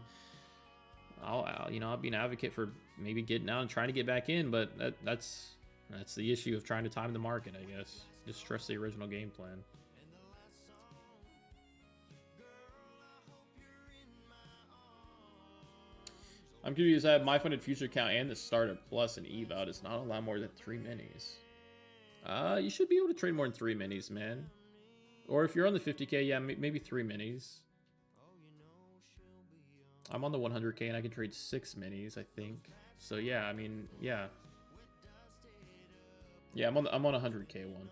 A: I'll be an advocate for maybe getting out and trying to get back in. But that's the issue of trying to time the market, I guess. Just trust the original game plan. I'm curious. I have my funded future account and the starter plus an eval. It's not a lot more than 3 minis. You should be able to trade more than 3 minis, man. Or if you're on the 50k, yeah, maybe 3 minis. I'm on the 100k and I can trade 6 minis, I think. So yeah, I mean, yeah. Yeah, I'm on 100k one.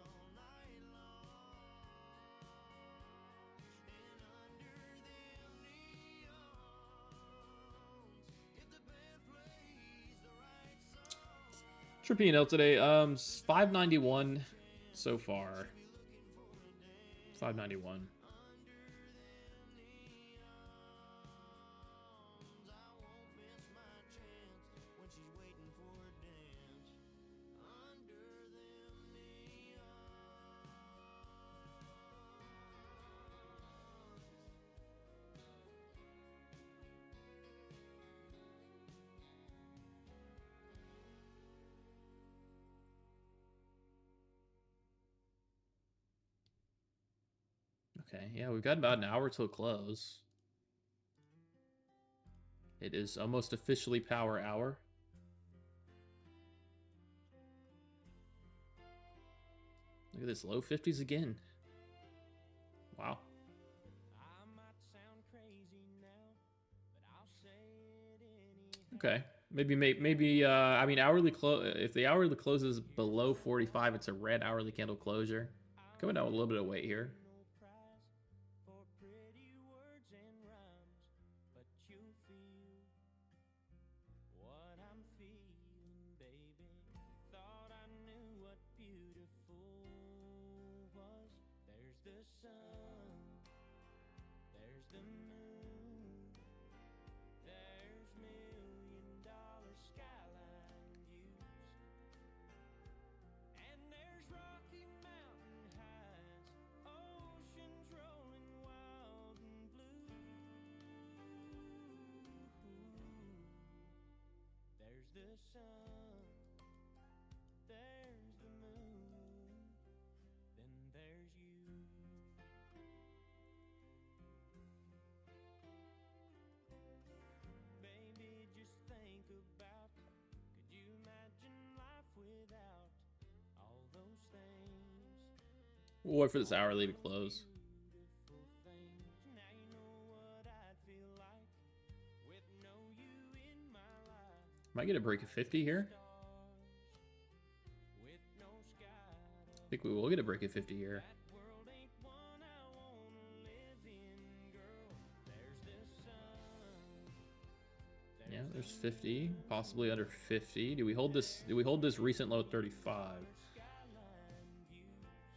A: For P&L today, 591 so far. 591. Okay, yeah, we've got about an hour till close. It is almost officially power hour. Look at this, low 50s again. Wow. Okay, maybe I mean, hourly close. If the hourly closes below 45, it's a red hourly candle closure. Coming down with a little bit of weight here. We'll wait for this hourly to close. Might get a break of 50 here. I think we will get a break of 50 here. Yeah, there's 50, possibly under 50. Do we hold this? Do we hold this recent low 35?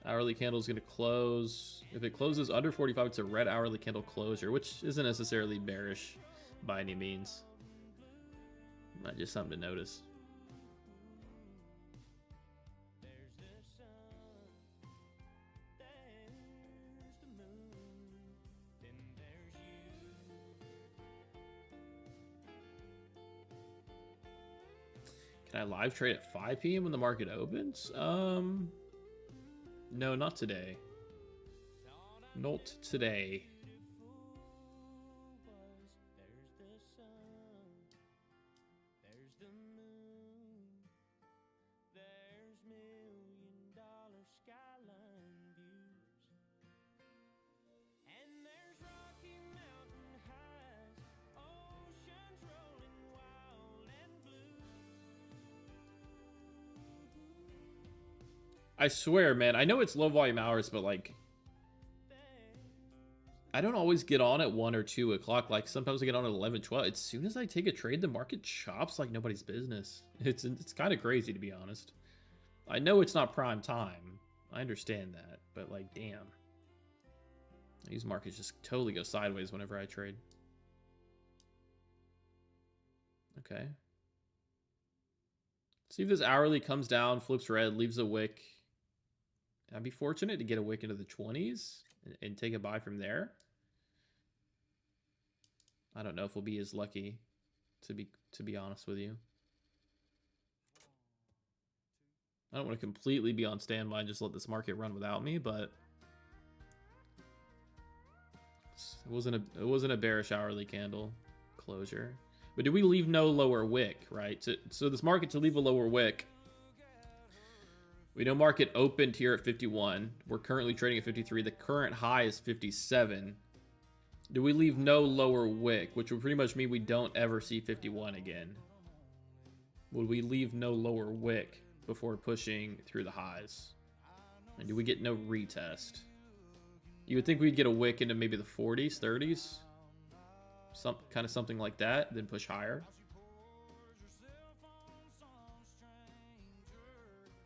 A: Hourly candle is going to close. If it closes under 45, it's a red hourly candle closure, which isn't necessarily bearish by any means. Not just something to notice. Can I live trade at 5 p.m. when the market opens? No, not today. Not today. I swear, man, I know it's low volume hours, but like, I don't always get on at 1 or 2 o'clock. Like sometimes I get on at 11, 12. As soon as I take a trade, the market chops like nobody's business. It's kind of crazy, to be honest. I know it's not prime time. I understand that, but like, damn. These markets just totally go sideways whenever I trade. Okay. See if this hourly comes down, flips red, leaves a wick. I'd be fortunate to get a wick into the 20s and take a buy from there. I don't know if we'll be as lucky, to be honest with you. I don't want to completely be on standby and just let this market run without me, but it wasn't a bearish hourly candle closure. But do we leave no lower wick, right? So this market to leave a lower wick. We know market opened here at 51. We're currently trading at 53. The current high is 57. Do we leave no lower wick, which would pretty much mean we don't ever see 51 again? Would we leave no lower wick before pushing through the highs? And do we get no retest? You would think we'd get a wick into maybe the 40s, 30s? Kind of something like that, then push higher.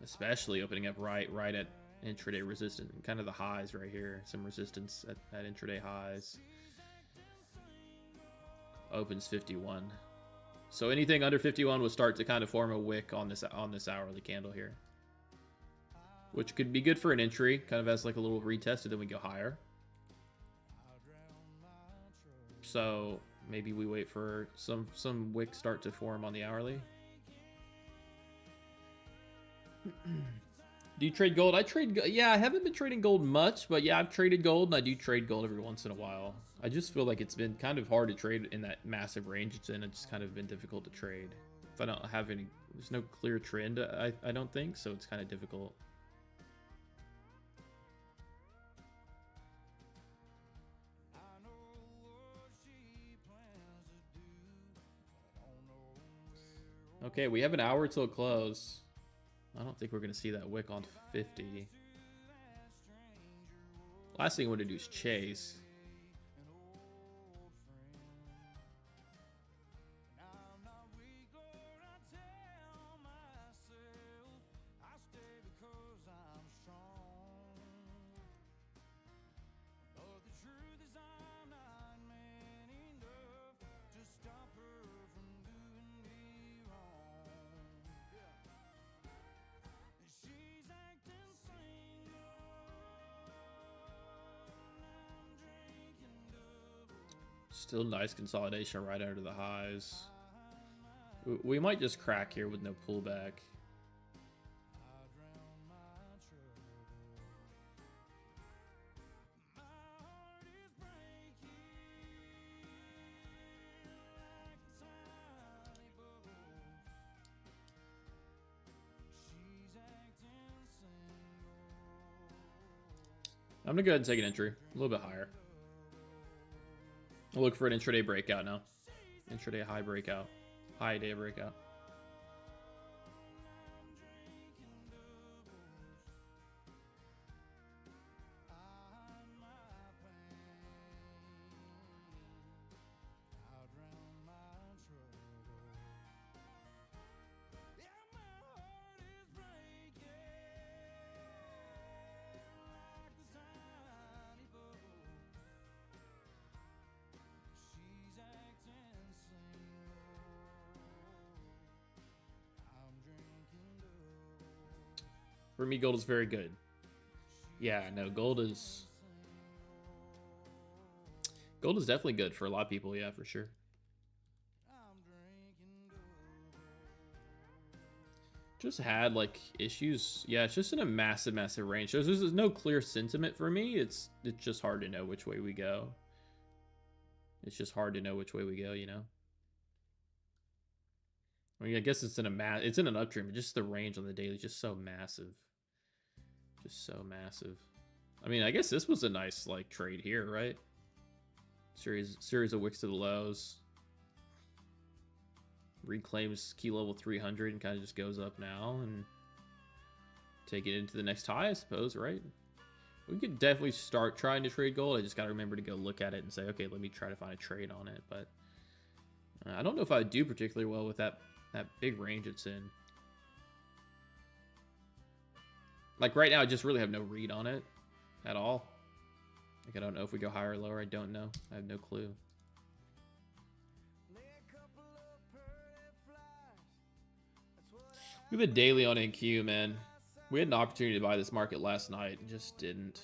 A: Especially opening up right at intraday resistance, kind of the highs right here. Some resistance at intraday highs. Opens 51. So anything under 51 will start to kind of form a wick on this hourly candle here, which could be good for an entry, kind of as like a little retest, and then we go higher. So maybe we wait for some wick start to form on the hourly. Do you trade gold? I trade, yeah, I haven't been trading gold much, but yeah, I've traded gold, and I do trade gold every once in a while. I just feel like it's been kind of hard to trade in that massive range it's in. It's kind of been difficult to trade. If I don't have any, there's no clear trend, I don't think, so it's kind of difficult. Okay, we have an hour till close. I don't think we're going to see that wick on 50. Last thing I want to do is chase. Still nice consolidation right under the highs. We might just crack here with no pullback. I'm gonna go ahead and take an entry, a little bit higher. We'll look for an intraday breakout now. Intraday high breakout, high day breakout. For me, gold is very good. Yeah, no, gold is definitely good for a lot of people. Yeah, for sure. Just had like issues. Yeah, it's just in a massive range. So there's no clear sentiment for me. It's just hard to know which way we go. It's just hard to know which way we go, you know. I mean, I guess it's in an uptrend, but just the range on the daily is just so massive. Just so massive. I mean, I guess this was a nice like trade here, right? Series of wicks to the lows. Reclaims key level 300 and kind of just goes up now and take it into the next high, I suppose, right? We could definitely start trying to trade gold. I just got to remember to go look at it and say, okay, let me try to find a trade on it. But I don't know if I would do particularly well with that big range it's in. Like right now, I just really have no read on it at all. Like I don't know if we go higher or lower. I don't know. I have no clue. Look at the daily on NQ, man. We had an opportunity to buy this market last night and just didn't.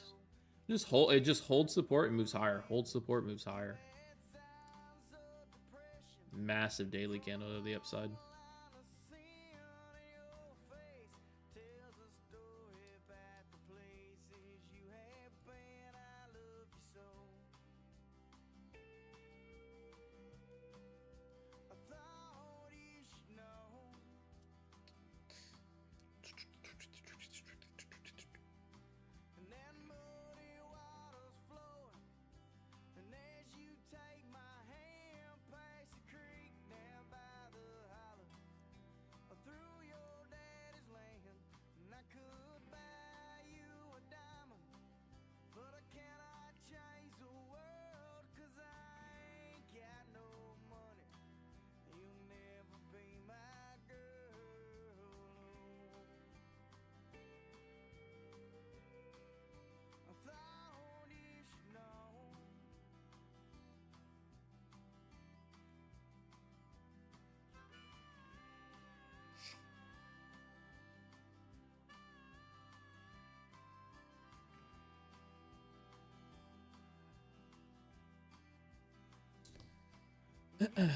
A: It just holds support and moves higher. Holds support, moves higher. Massive daily candle to the upside.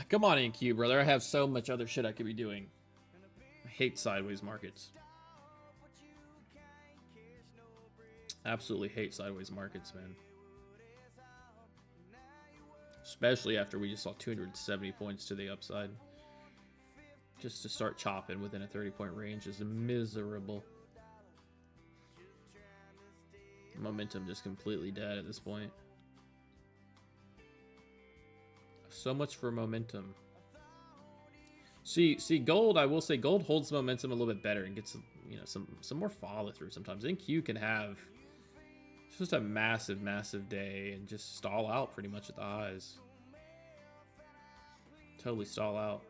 A: Come on, NQ, brother. I have so much other shit I could be doing. I hate sideways markets. Absolutely hate sideways markets, man. Especially after we just saw 270 points to the upside. Just to start chopping within a 30-point range is miserable. Momentum just completely dead at this point. So much for momentum. See, gold. I will say gold holds momentum a little bit better and gets, you know, some more follow through sometimes. NQ can have just a massive day and just stall out pretty much at the highs. Totally stall out.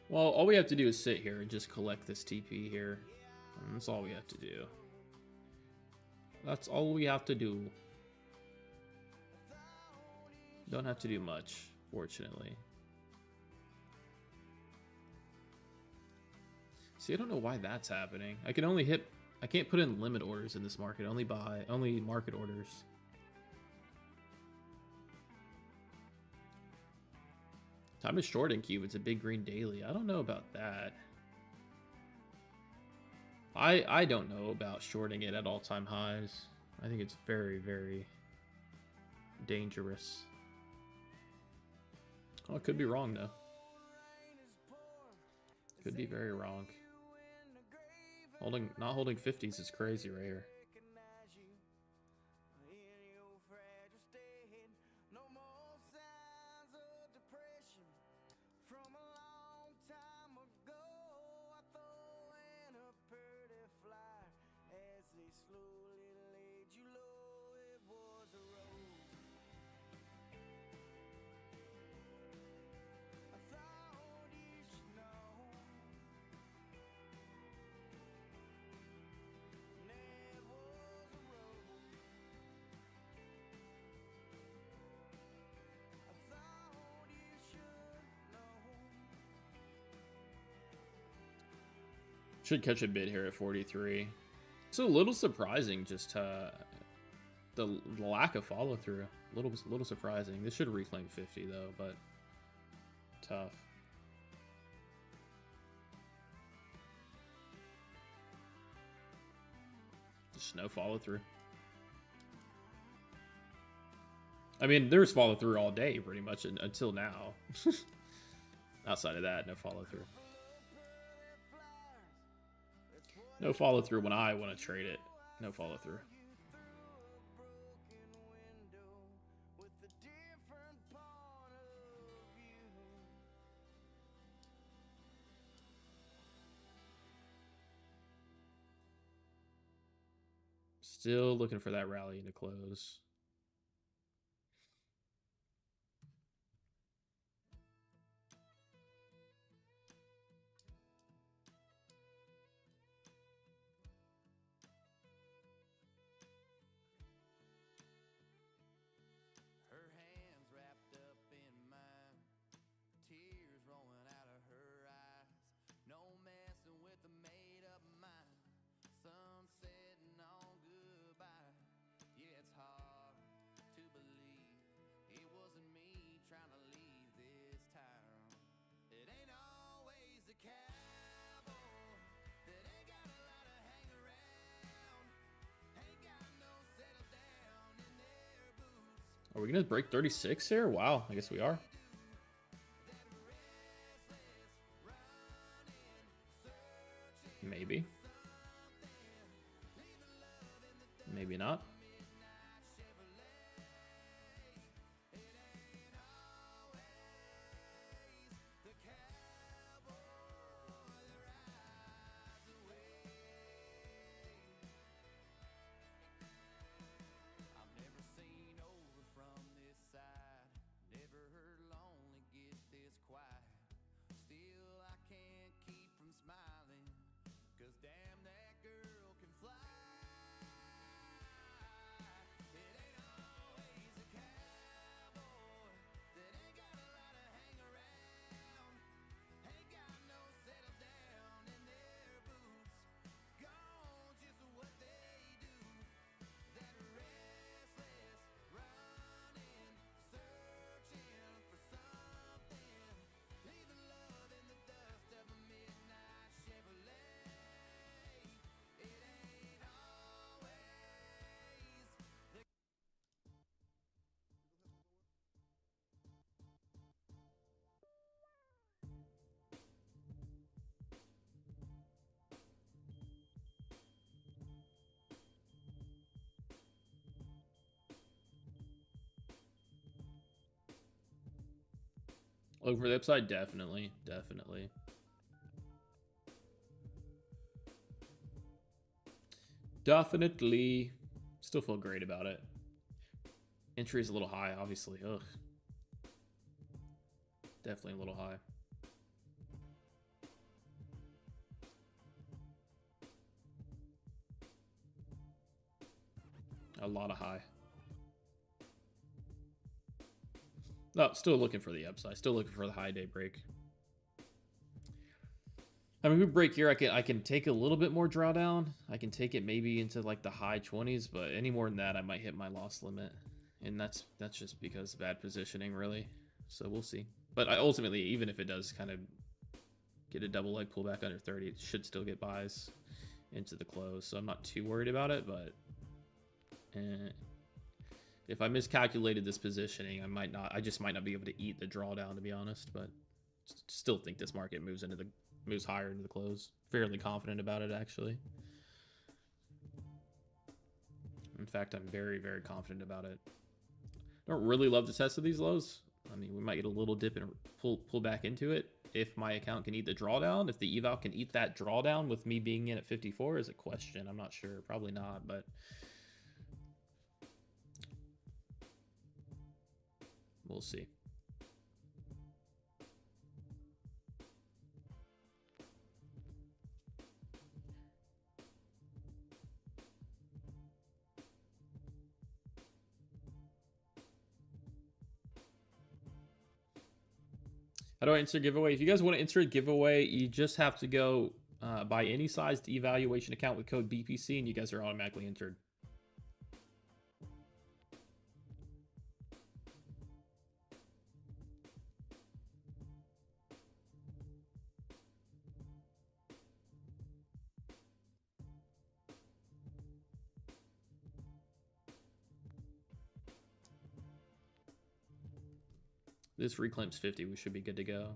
A: Well, all we have to do is sit here and just collect this TP here. And that's all we have to do. That's all we have to do. Don't have to do much, fortunately. See, I don't know why that's happening. I can't put in limit orders in this market. Only market orders. Time is short in cube. It's a big green daily. I don't know about that. I don't know about shorting it at all-time highs. I think it's very, very dangerous. Oh, it could be wrong though. Could be very wrong. Not holding 50s is crazy right here. Should catch a bid here at 43. It's a little surprising, just the lack of follow through. Little surprising. This should reclaim 50 though, but tough. Just no follow through. I mean, there's follow through all day pretty much until now. Outside of that, no follow through. No follow through when I want to trade it. No follow through. Still looking for that rally to close. Are we gonna break 36 here? Wow, I guess we are. Maybe. Maybe not. Look for the upside, definitely. Definitely. Still feel great about it. Entry is a little high, obviously. Ugh. Definitely a little high. A lot of high. No, still looking for the upside. Still looking for the high day break. I mean, if we break here, I can take a little bit more drawdown. I can take it maybe into like the high 20s, but any more than that, I might hit my loss limit. And that's just because of bad positioning, really. So we'll see. But ultimately, even if it does kind of get a double leg pullback under 30, it should still get buys into the close. So I'm not too worried about it, but if I miscalculated this positioning, I just might not be able to eat the drawdown, to be honest, but still think this market moves higher into the close. Fairly confident about it, actually. In fact, I'm very, very confident about it. Don't really love the test of these lows. I mean, we might get a little dip and pull back into it. If my account can eat the drawdown, if the eval can eat that drawdown with me being in at 54 is a question. I'm not sure. Probably not, but we'll see. How do I enter a giveaway? If you guys want to enter a giveaway, you just have to go buy any sized evaluation account with code BPC, and you guys are automatically entered. This reclaims 50. We should be good to go.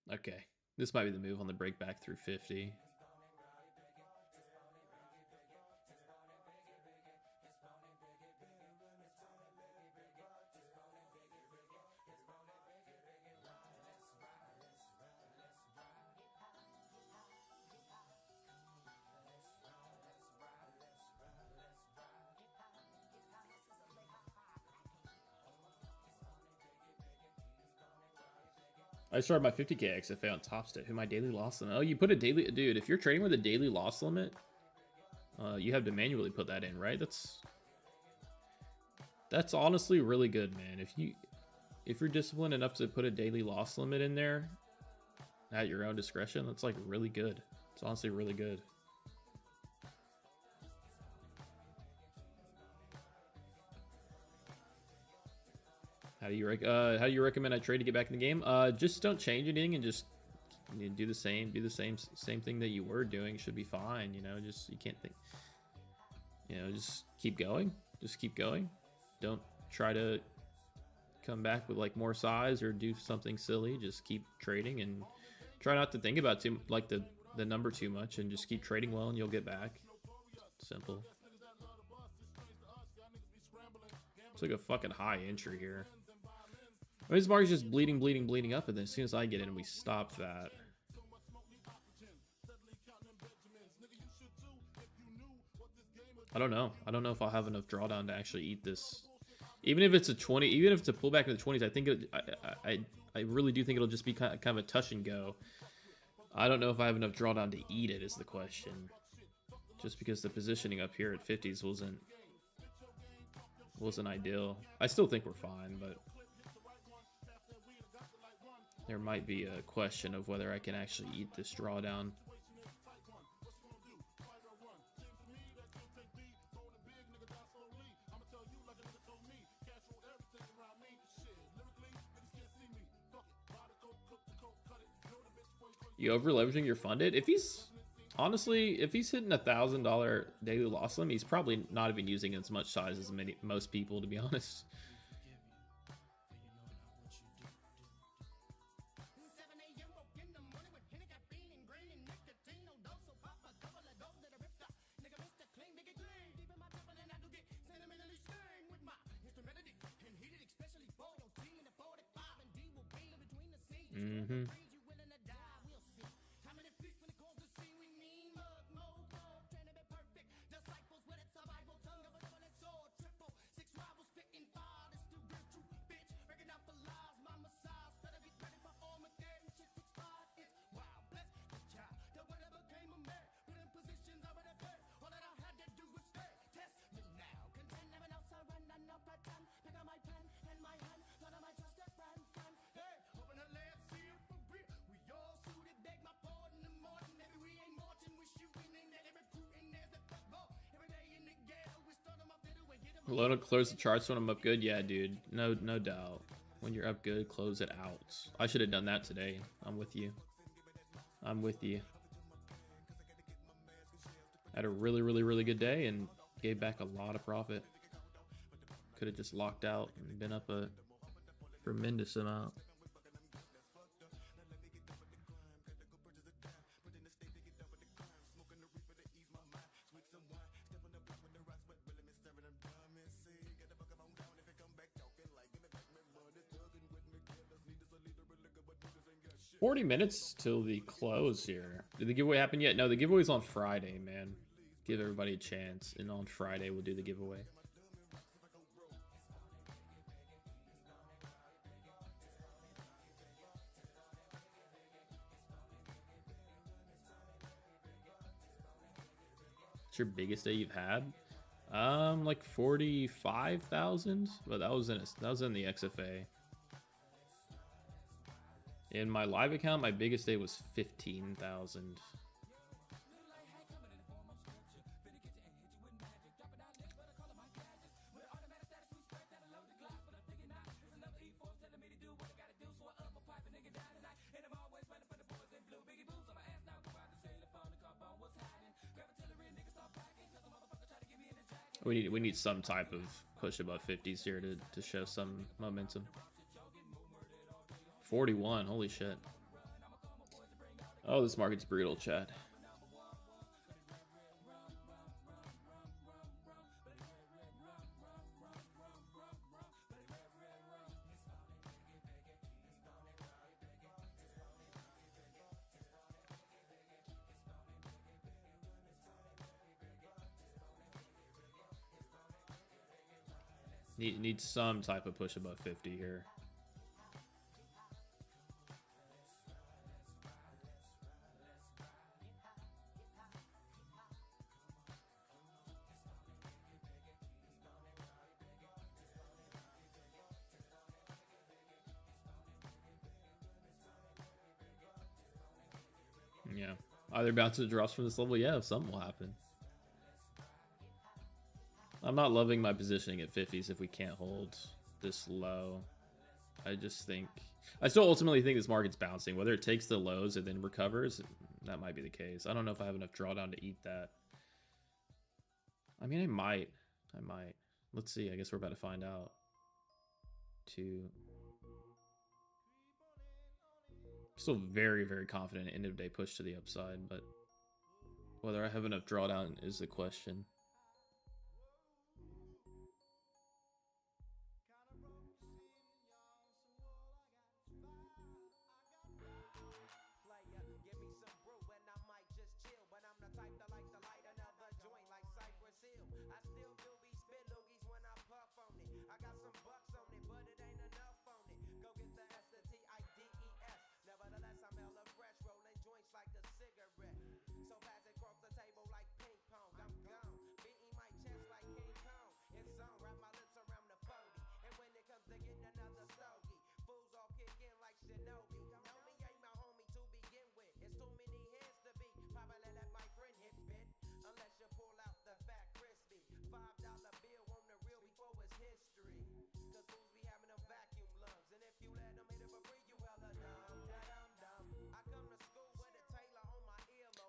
A: Okay, this might be the move on the break back through 50. I started my 50k XFA on top step. Hit my daily loss limit. Oh, you put a daily... Dude, if you're trading with a daily loss limit, you have to manually put that in, right? That's honestly really good, man. If you're disciplined enough to put a daily loss limit in there at your own discretion, that's like really good. It's honestly really good. How do you recommend I trade to get back in the game? Just don't change anything and just do the same thing that you were doing. Should be fine. You know, just you can't think. You know, just keep going. Just keep going. Don't try to come back with like more size or do something silly. Just keep trading and try not to think about the number too much, and just keep trading well and you'll get back. Simple. It's like a fucking high entry here. I mean, this market's just bleeding up, and then as soon as I get in, we stop that. I don't know. I don't know if I'll have enough drawdown to actually eat this. Even if it's a 20, even if it's a pullback in the 20s, I think I really do think it'll just be kind of a touch and go. I don't know if I have enough drawdown to eat it is the question. Just because the positioning up here at 50s wasn't ideal. I still think we're fine, but there might be a question of whether I can actually eat this drawdown. You over leveraging your funded? If he's honestly, if he's hitting $1,000 daily loss limit, he's probably not even using as much size as most people, to be honest. Mm-hmm. Low to close the charts when I'm up good. Yeah, dude. No doubt. When you're up good, close it out. I should have done that today. I'm with you. I'm with you. Had a really good day and gave back a lot of profit. Could have just locked out and been up a tremendous amount. $40 minutes till the close here. Did the giveaway happen yet? No, the giveaway's on Friday, man. Give everybody a chance, and on Friday we'll do the giveaway. What's your biggest day you've had? Like 45,000, but that was in the XFA. In my live account, my biggest day was 15,000. We need some type of push above 50s here to show some momentum. 41, holy shit. Oh, this market's brutal, Chad. Need some type of push above 50 here. Yeah, either bounces or drops from this level. Yeah, something will happen. I'm not loving my positioning at 50s if we can't hold this low. I still ultimately think this market's bouncing. Whether it takes the lows and then recovers, that might be the case. I don't know if I have enough drawdown to eat that. I mean, I might. Let's see. I guess we're about to find out. Still very confident in end of day push to the upside, but whether I have enough drawdown is the question.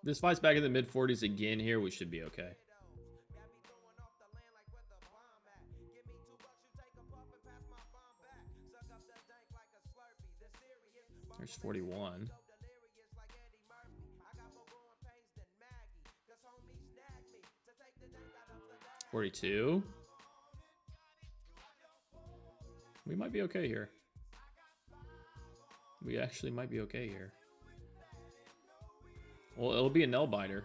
A: This fight's back in the mid 40s again here. We should be okay. There's 41. 42. We might be okay here. We actually might be okay here. Well, it'll be a nail biter.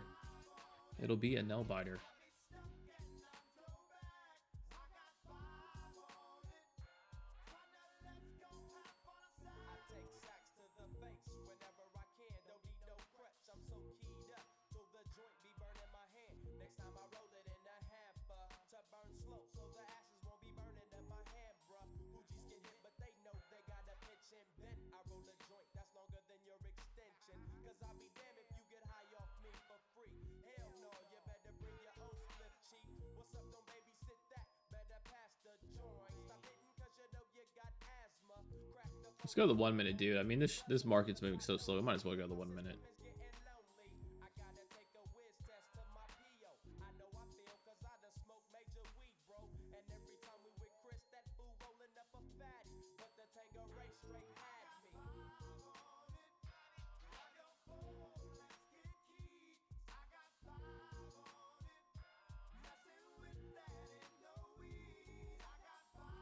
A: It'll be a nail biter. Let's go to the 1 minute, dude. I mean, this market's moving so slow. We might as well go to the 1 minute.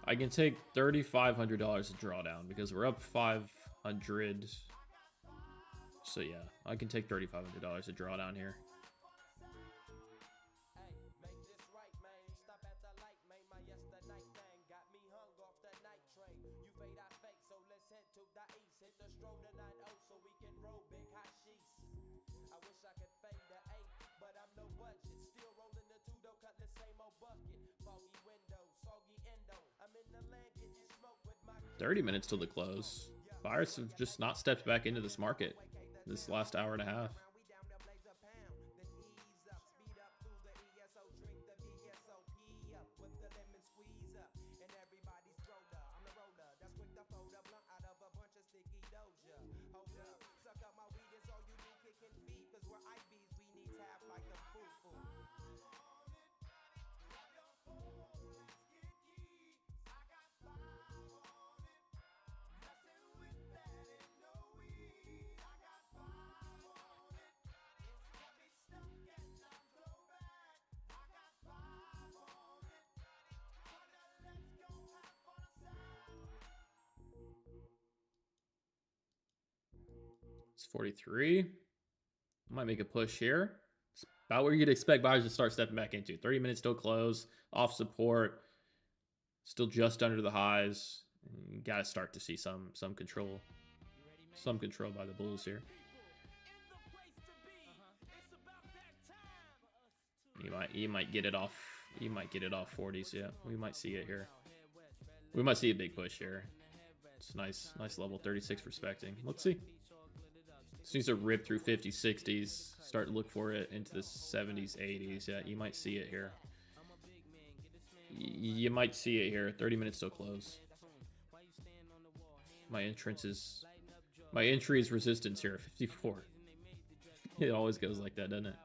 A: I can take $3,500 to draw down because we're up 500. So yeah, I can take $3,500 to draw down here. $30 till the close. Buyers have just not stepped back into this market this last hour and a half. It's 43. Might make a push here. It's about where you'd expect buyers to start stepping back into. 30 minutes still close, off support, still just under the highs. You gotta start to see some control. Some control by the bulls here. You might get it off. You might get it off 40s. Yeah, we might see it here. We might see a big push here. It's nice level 36 respecting. Let's see. This needs to rip through 50s, 60s. Start to look for it into the 70s, 80s. Yeah, you might see it here. You might see it here. 30 minutes till close. My entry is resistance here, 54. It always goes like that, doesn't it?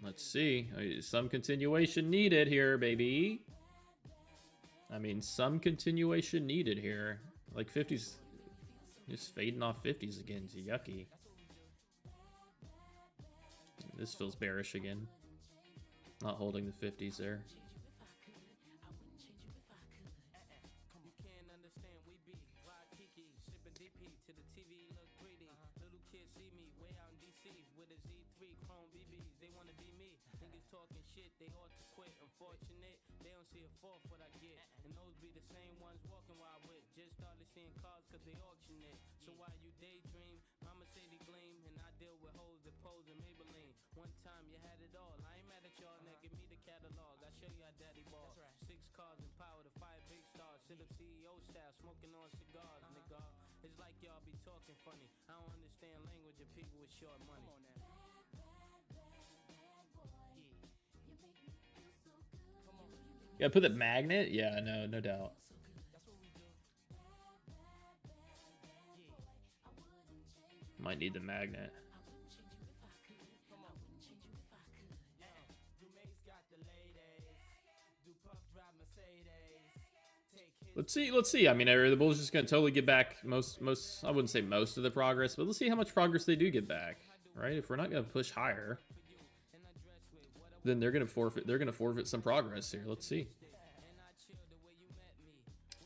A: Let's see. Some continuation needed here, baby. I mean, some continuation needed here. Like 50s. Just fading off 50s again. It's yucky. This feels bearish again. Not holding the 50s there. Yeah, put the magnet? Yeah, no doubt. Might need the magnet. Let's see. I mean, the Bulls just gonna totally get back most. I wouldn't say most of the progress, but let's see how much progress they do get back. Right? If we're not gonna push higher, then they're gonna forfeit. They're gonna forfeit some progress here. Let's see.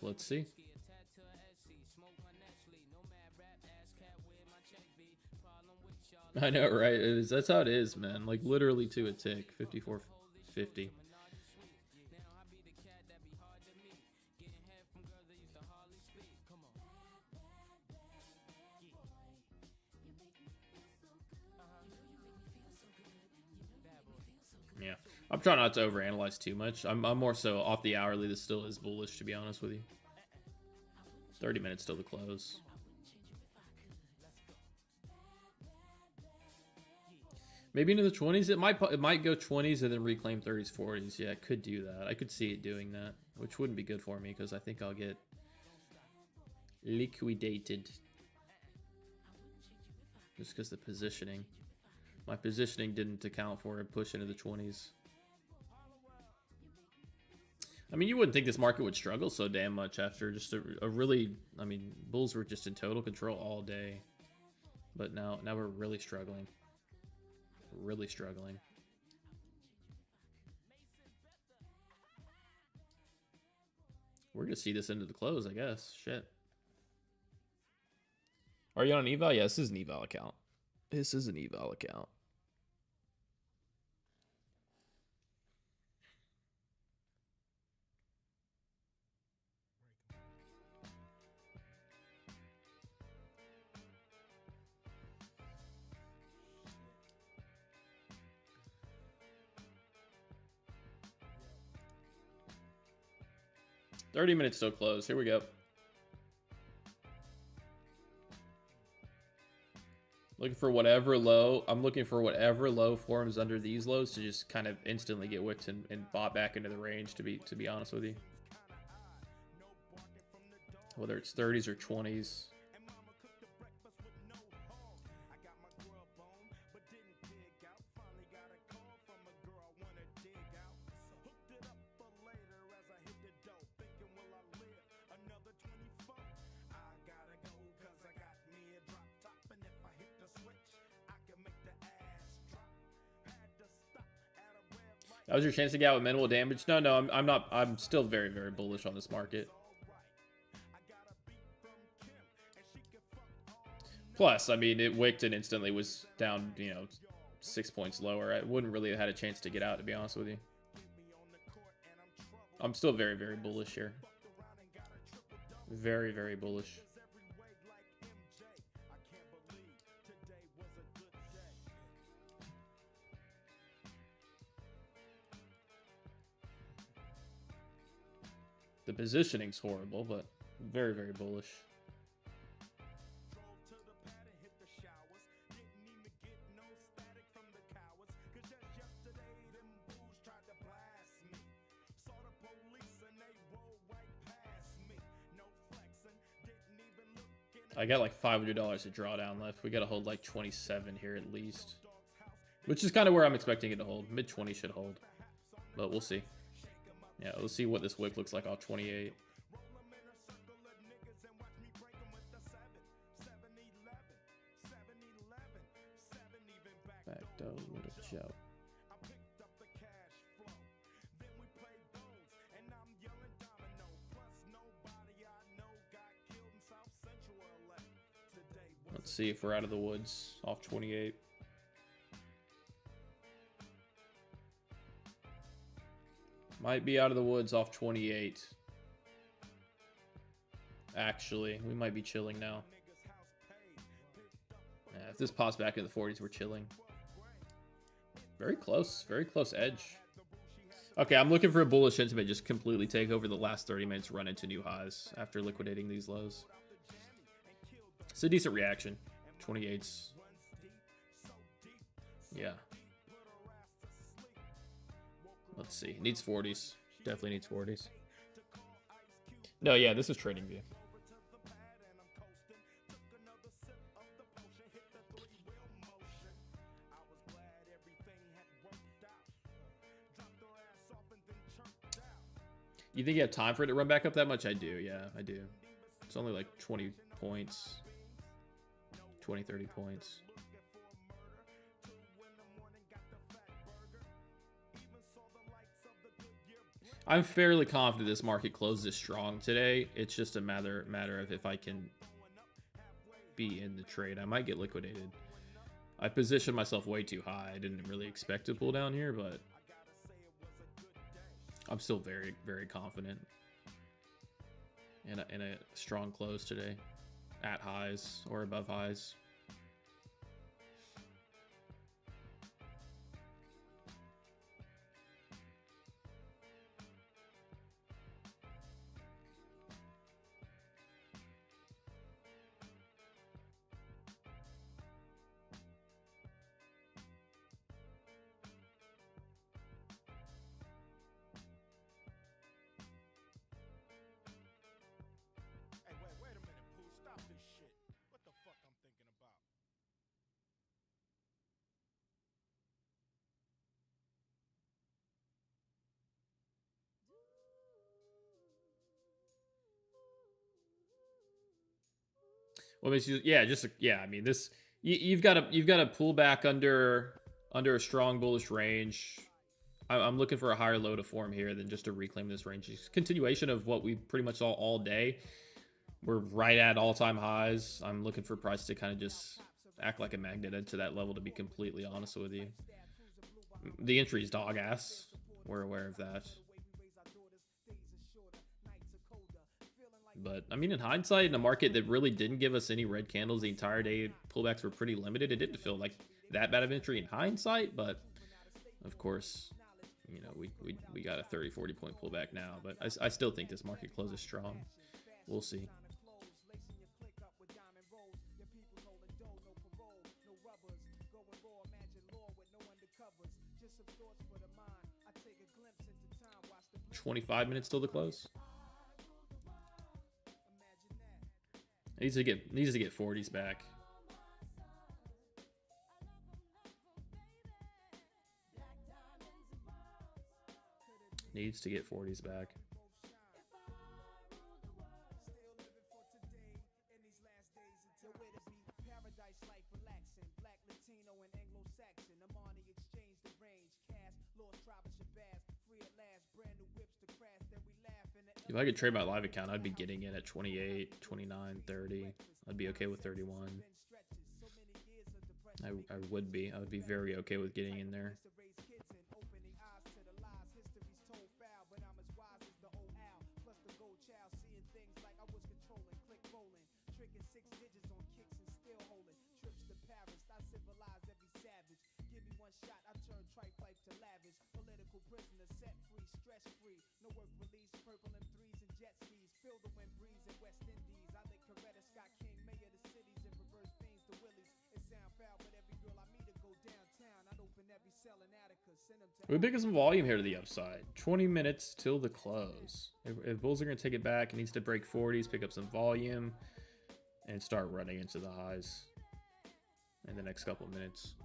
A: Let's see. I know, right? That's how it is, man. Like literally to a tick. 54.50. Yeah, I'm trying not to overanalyze too much. I'm more so off the hourly. This still is bullish, to be honest with you. 30 minutes till the close. Maybe into the 20s. It might go 20s and then reclaim 30s, 40s. Yeah, it could do that. I could see it doing that, which wouldn't be good for me because I think I'll get liquidated. Just because the positioning. My positioning didn't account for a push into the 20s. I mean, you wouldn't think this market would struggle so damn much after just a really... I mean, bulls were just in total control all day. But now we're really struggling. Really struggling. We're gonna see this into the close, I guess. Shit. Are you on an eval? Yeah, this is an eval account. This is an eval account. $30 minutes still close. Here we go. Looking for whatever low. I'm looking for whatever low forms under these lows to just kind of instantly get wicked and bought back into the range, to be honest with you. Whether it's 30s or 20s. That was your chance to get out with minimal damage. No, I'm not. I'm still very, very bullish on this market. Plus, I mean, it wicked and instantly was down, 6 points lower. I wouldn't really have had a chance to get out, to be honest with you. I'm still very, very bullish here. Very, very bullish. The positioning's horrible, but very, very bullish. I got like $500 to draw down left. We got to hold like 27 here at least. Which is kind of where I'm expecting it to hold. Mid-20 should hold. But we'll see. Yeah, let's see what this wick looks like off 28. Back door, little joke. Let's see if we're out of the woods off 28. Might be out of the woods off 28. Actually, we might be chilling now. Yeah, if this pops back in the 40s, we're chilling. Very close edge. Okay, I'm looking for a bullish sentiment just completely take over the last 30 minutes, run into new highs after liquidating these lows. It's a decent reaction. 28s. Yeah. Let's see. Needs 40s. Definitely needs 40s. No, yeah, this is trading view. You think you have time for it to run back up that much? I do, yeah, I do. It's only like 20 points. 20, 30 points. I'm fairly confident this market closes strong today. It's just a matter of if I can be in the trade. I might get liquidated. I positioned myself way too high. I didn't really expect to pull down here, but I'm still very, very confident in a strong close today at highs or above highs. Well, it's just, yeah, just yeah. I mean, this you've got to pull back under a strong bullish range. I'm looking for a higher low to form here than just to reclaim this range. It's continuation of what we pretty much saw all day. We're right at all-time highs. I'm looking for price to kind of just act like a magnet into that level, to be completely honest with you. The entry is dog ass. We're aware of that. But, I mean, in hindsight, in a market that really didn't give us any red candles the entire day, pullbacks were pretty limited. It didn't feel like that bad of entry in hindsight, but, of course, you know, we got a 30, 40 point pullback now. But I still think this market closes strong. We'll see. $25 minutes till the close. Needs to get 40s back. Needs to get 40s back. If I could trade my live account, I'd be getting it at 28, 29, 30. I'd be okay with 31. I would be. I would be very okay with getting in there. We're picking some volume here to the upside. 20 minutes till the close. If bulls are going to take it back, it needs to break 40s, pick up some volume, and start running into the highs in the next couple of minutes.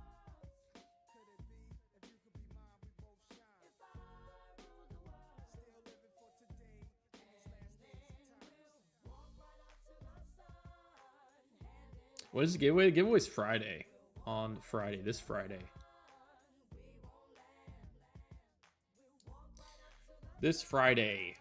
A: What is the giveaway? The giveaway's Friday. On Friday, this Friday. This Friday.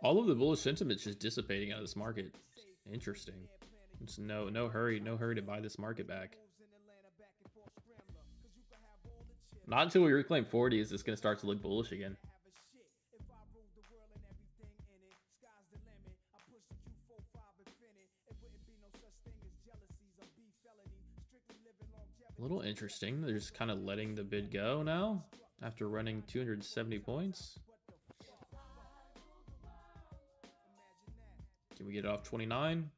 A: All of the bullish sentiment's just dissipating out of this market. Interesting. It's no hurry to buy this market back. Not until we reclaim 40 is this going to start to look bullish again. A little interesting. They're just kind of letting the bid go now after running 270 points. Can we get it off 29?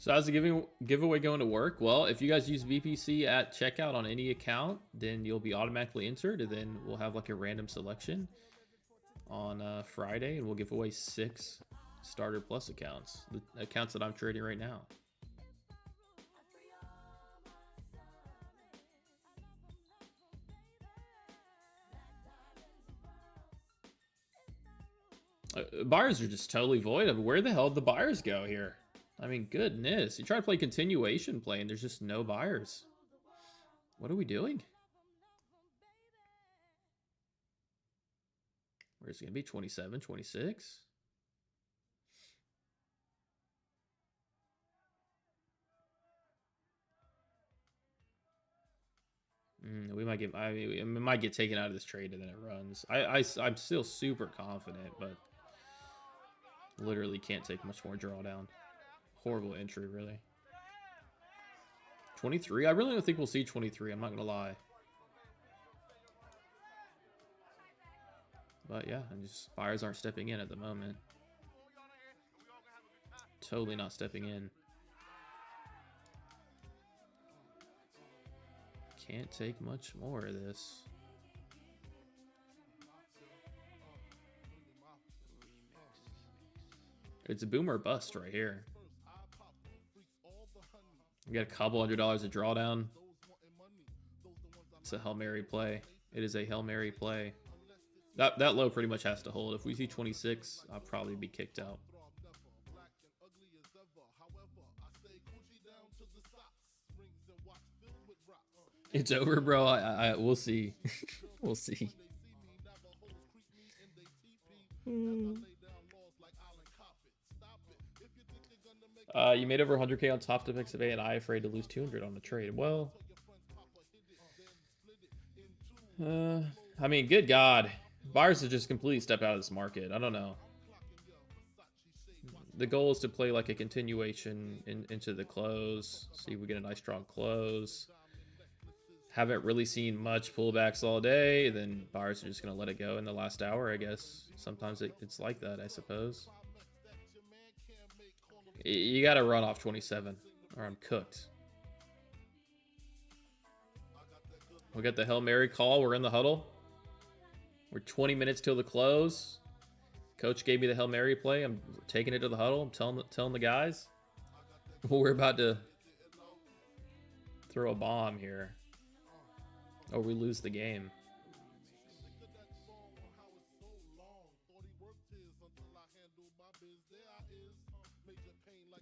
A: So how's the giveaway going to work? Well, if you guys use BPC at checkout on any account, then you'll be automatically entered, and then we'll have like a random selection on Friday, and we'll give away 6 starter plus accounts, the accounts that I'm trading right now. Buyers are just totally void. I mean, where the hell did the buyers go here? I mean, goodness. You try to play continuation play, and there's just no buyers. What are we doing? Where's it going to be? 27, 26? We might get. We might get taken out of this trade, and then it runs. I'm still super confident, but literally can't take much more drawdown. Horrible entry, really. 23? I really don't think we'll see 23. I'm not going to lie. But yeah, and just buyers aren't stepping in at the moment. Totally not stepping in. Can't take much more of this. It's a boom or bust right here. We got a couple $100 of drawdown. It's a Hail Mary play. It is a Hail Mary play. That low pretty much has to hold. If we see 26, I'll probably be kicked out. It's over, bro. We'll see. We'll see. You made over 100K on top to picks of A, and I afraid to lose 200 on the trade. Well, I mean, good God, buyers have just completely stepped out of this market. I don't know. The goal is to play like a continuation into the close. See if we get a nice strong close. Haven't really seen much pullbacks all day. Then buyers are just gonna let it go in the last hour, I guess. Sometimes it's like that, I suppose. You gotta run off 27 or I'm cooked. We got the Hail Mary call. We're in the huddle. We're 20 minutes till the close. Coach gave me the Hail Mary play. I'm taking it to the huddle. I'm telling the guys. We're about to throw a bomb here. Or we lose the game.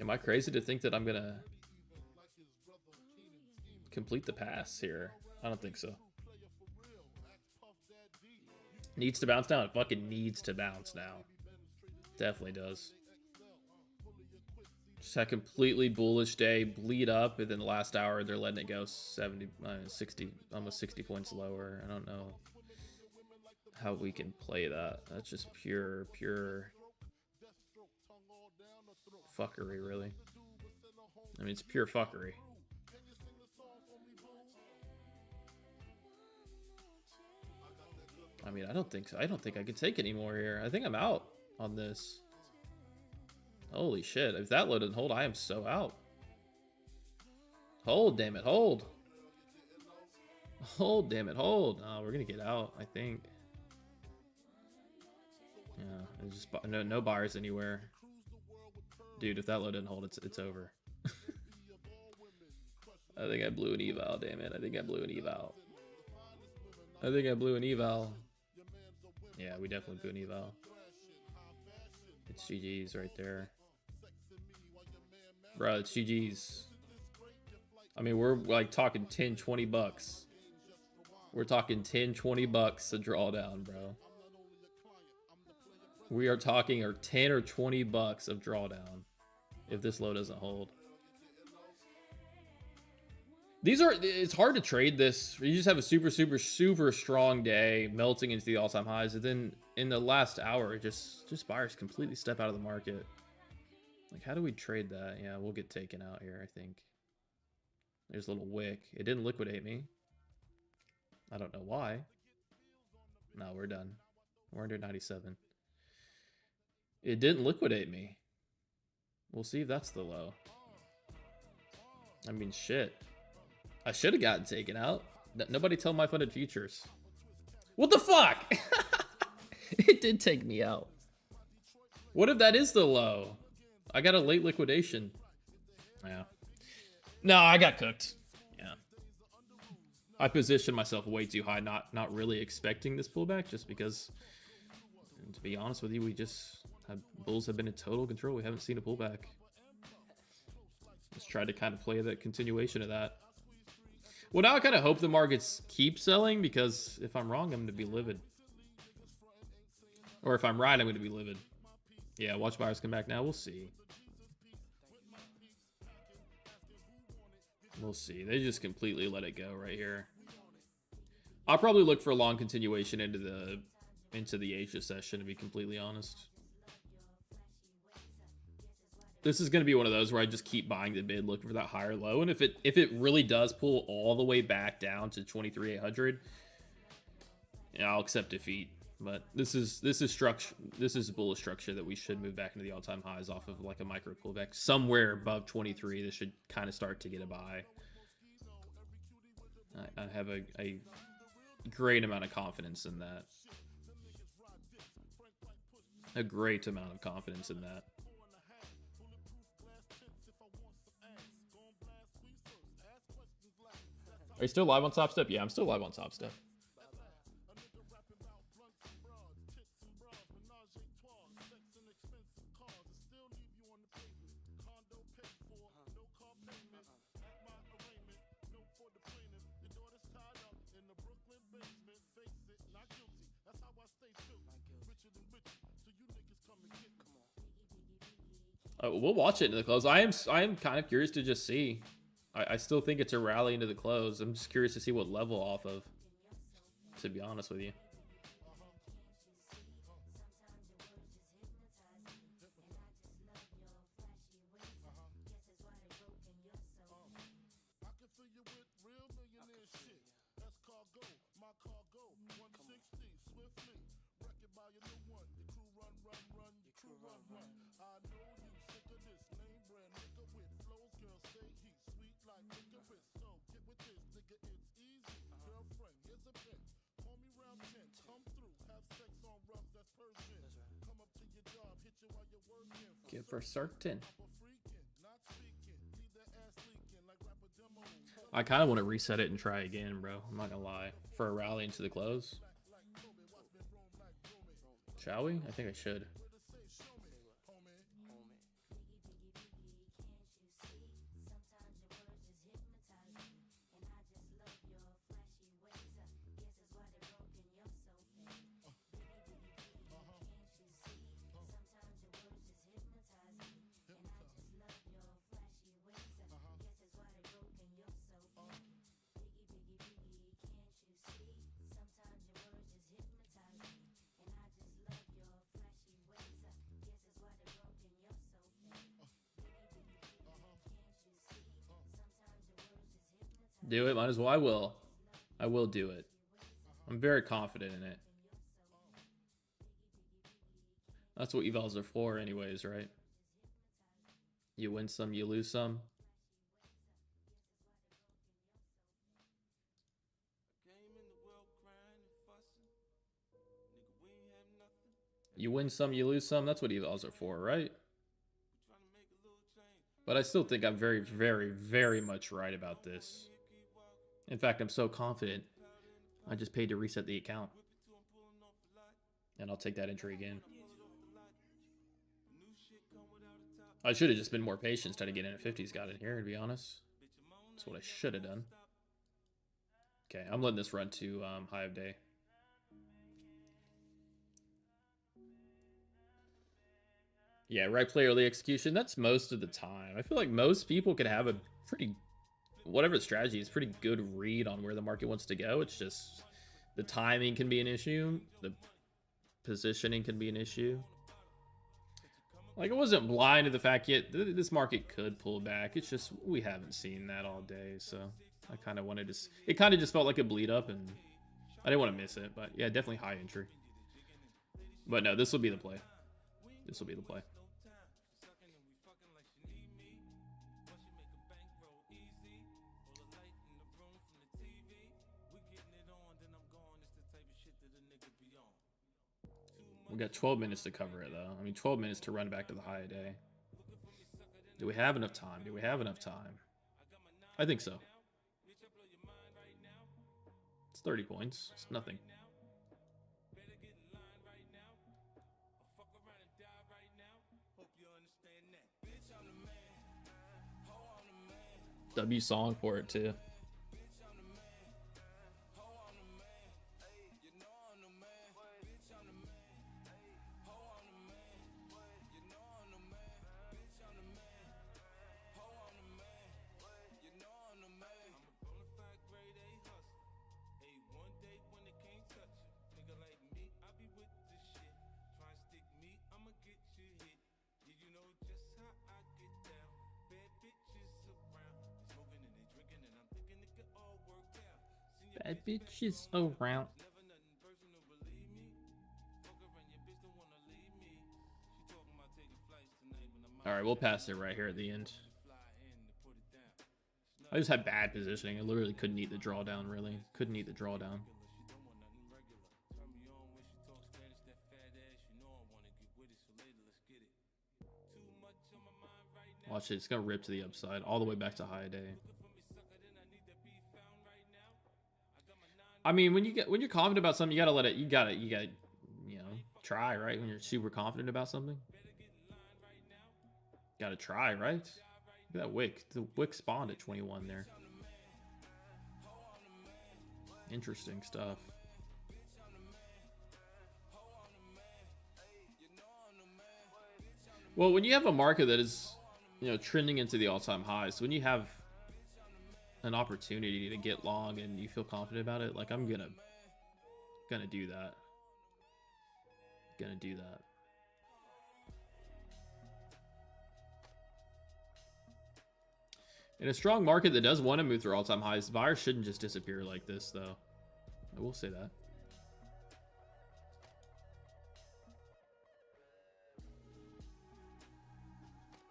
A: Am I crazy to think that I'm going to complete the pass here? I don't think so. Needs to bounce down. It fucking needs to bounce now. Definitely does. Just had a completely bullish day, bleed up, and then the last hour they're letting it go 70, 60, almost 60 points lower. I don't know how we can play that. That's just pure fuckery, really. I mean, it's pure fuckery. I mean, I don't think so. I don't think I can take any more here. I think I'm out on this. Holy shit. If that low didn't hold, I am so out. Hold, damn it. Hold. Hold, damn it. Hold. Oh, we're going to get out, I think. Yeah, it's just no buyers anywhere. Dude, if that low didn't hold, it's over. I think I blew an eval, damn it. I think I blew an eval. I think I blew an eval. Yeah, we definitely blew an eval. It's GG's right there. Bro, it's GG's. I mean, we're like talking 10, 20 bucks. We're talking 10, 20 bucks a drawdown, bro. We are talking 10 or 20 bucks of drawdown if this low doesn't hold. It's hard to trade this. You just have a super strong day, melting into the all-time highs, and then in the last hour, just buyers completely step out of the market. Like, how do we trade that? Yeah, we'll get taken out here, I think. There's a little wick. It didn't liquidate me. I don't know why. No, we're done. We're under 97. It didn't liquidate me. We'll see if that's the low. I mean, shit. I should have gotten taken out. Nobody tell my funded futures. What the fuck? It did take me out. What if that is the low? I got a late liquidation. Yeah. No, I got cooked. Yeah. I positioned myself way too high, not really expecting this pullback, just because, to be honest with you, bulls have been in total control. We haven't seen a pullback. Just tried to kind of play that continuation of that. Well, now I kind of hope the markets keep selling, because if I'm wrong, I'm going to be livid. Or if I'm right, I'm going to be livid. Yeah, watch buyers come back now. We'll see. We'll see. They just completely let it go right here. I'll probably look for a long continuation into the Asia session, to be completely honest. This is going to be one of those where I just keep buying the bid, looking for that higher low, and if it really does pull all the way back down to 23,800, yeah, I'll accept defeat. But this is structure. This is bullish structure that we should move back into the all-time highs off of like a micro pullback somewhere above 23. This should kind of start to get a buy. I have a great amount of confidence in that. A great amount of confidence in that. Are you still live on Top Step? Yeah, I'm still live on Top Step. We'll watch it into the close. I am kind of curious to just see. I still think it's a rally into the close. I'm just curious to see what level off of, to be honest with you. Get for certain. I kind of want to reset it and try again, bro. I'm not gonna lie. For a rally into the close. Shall we? I think I should. Do it, might as well. I will. I will do it. I'm very confident in it. That's what evals are for anyways, right? You win some, you lose some. You win some, you lose some. That's what evals are for, right? But I still think I'm very, very, very much right about this. In fact, I'm so confident, I just paid to reset the account. And I'll take that entry again. I should have just been more patient instead of getting a 50s got in here, to be honest. That's what I should have done. Okay, I'm letting this run to high of day. Yeah, right play, early execution. That's most of the time. I feel like most people could have a pretty, whatever the strategy is, pretty good read on where the market wants to go. It's just the timing can be an issue. The positioning can be an issue. Like, I wasn't blind to the fact yet this market could pull back. It's just we haven't seen that all day, so I kind of wanted to. It kind of just felt like a bleed up, and I didn't want to miss it. But yeah, definitely high entry. But no, this will be the play. This will be the play. We got 12 minutes to cover it, though. I mean, 12 minutes to run back to the high of day. Do we have enough time? Do we have enough time? I think so. It's 30 points. It's nothing. W song for it, too. That bitch is around. All right, we'll pass it right here at the end. I just had bad positioning. I literally couldn't eat the drawdown, really. Couldn't eat the drawdown. Watch it. It's going to rip to the upside all the way back to high day. I mean, when you're confident about something, you got to let it, you got to, you know, try, right? When you're super confident about something. Got to try, right? Look at that wick. The wick spawned at 21 there. Interesting stuff. Well, when you have a market that is, you know, trending into the all-time highs, when you have an opportunity to get long and you feel confident about it, like I'm gonna do that. Gonna do that. In a strong market that does want to move through all-time highs, buyers shouldn't just disappear like this, though. I will say that.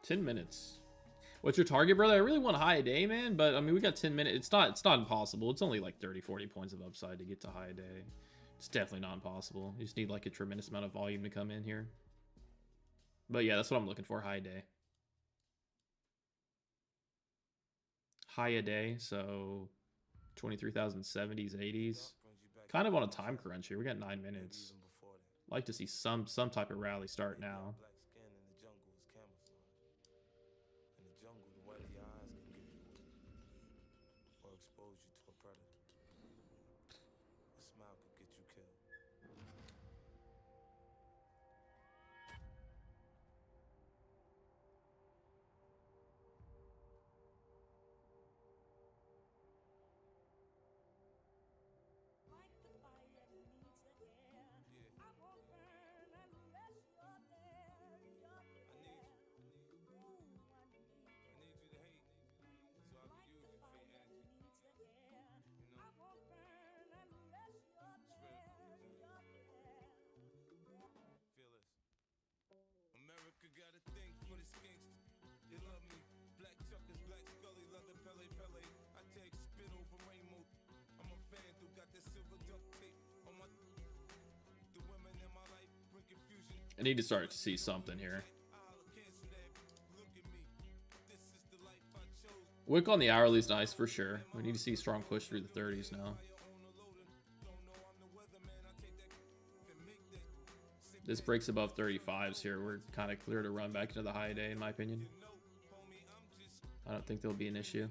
A: $10 minutes. What's your target, brother? I really want high a day, man, but I mean, we got 10 minutes. It's not impossible. It's only like 30, 40 points of upside to get to high a day. It's definitely not impossible. You just need like a tremendous amount of volume to come in here. But yeah, that's what I'm looking for, high a day. High a day, so 23,070s, 80s. Kind of on a time crunch here. We got 9 minutes. Like to see some type of rally start now. I need to start to see something here. Wick on the hourly is nice for sure. We need to see a strong push through the 30s now. This breaks above 35s here. We're kind of clear to run back into the high day, in my opinion. I don't think there'll be an issue.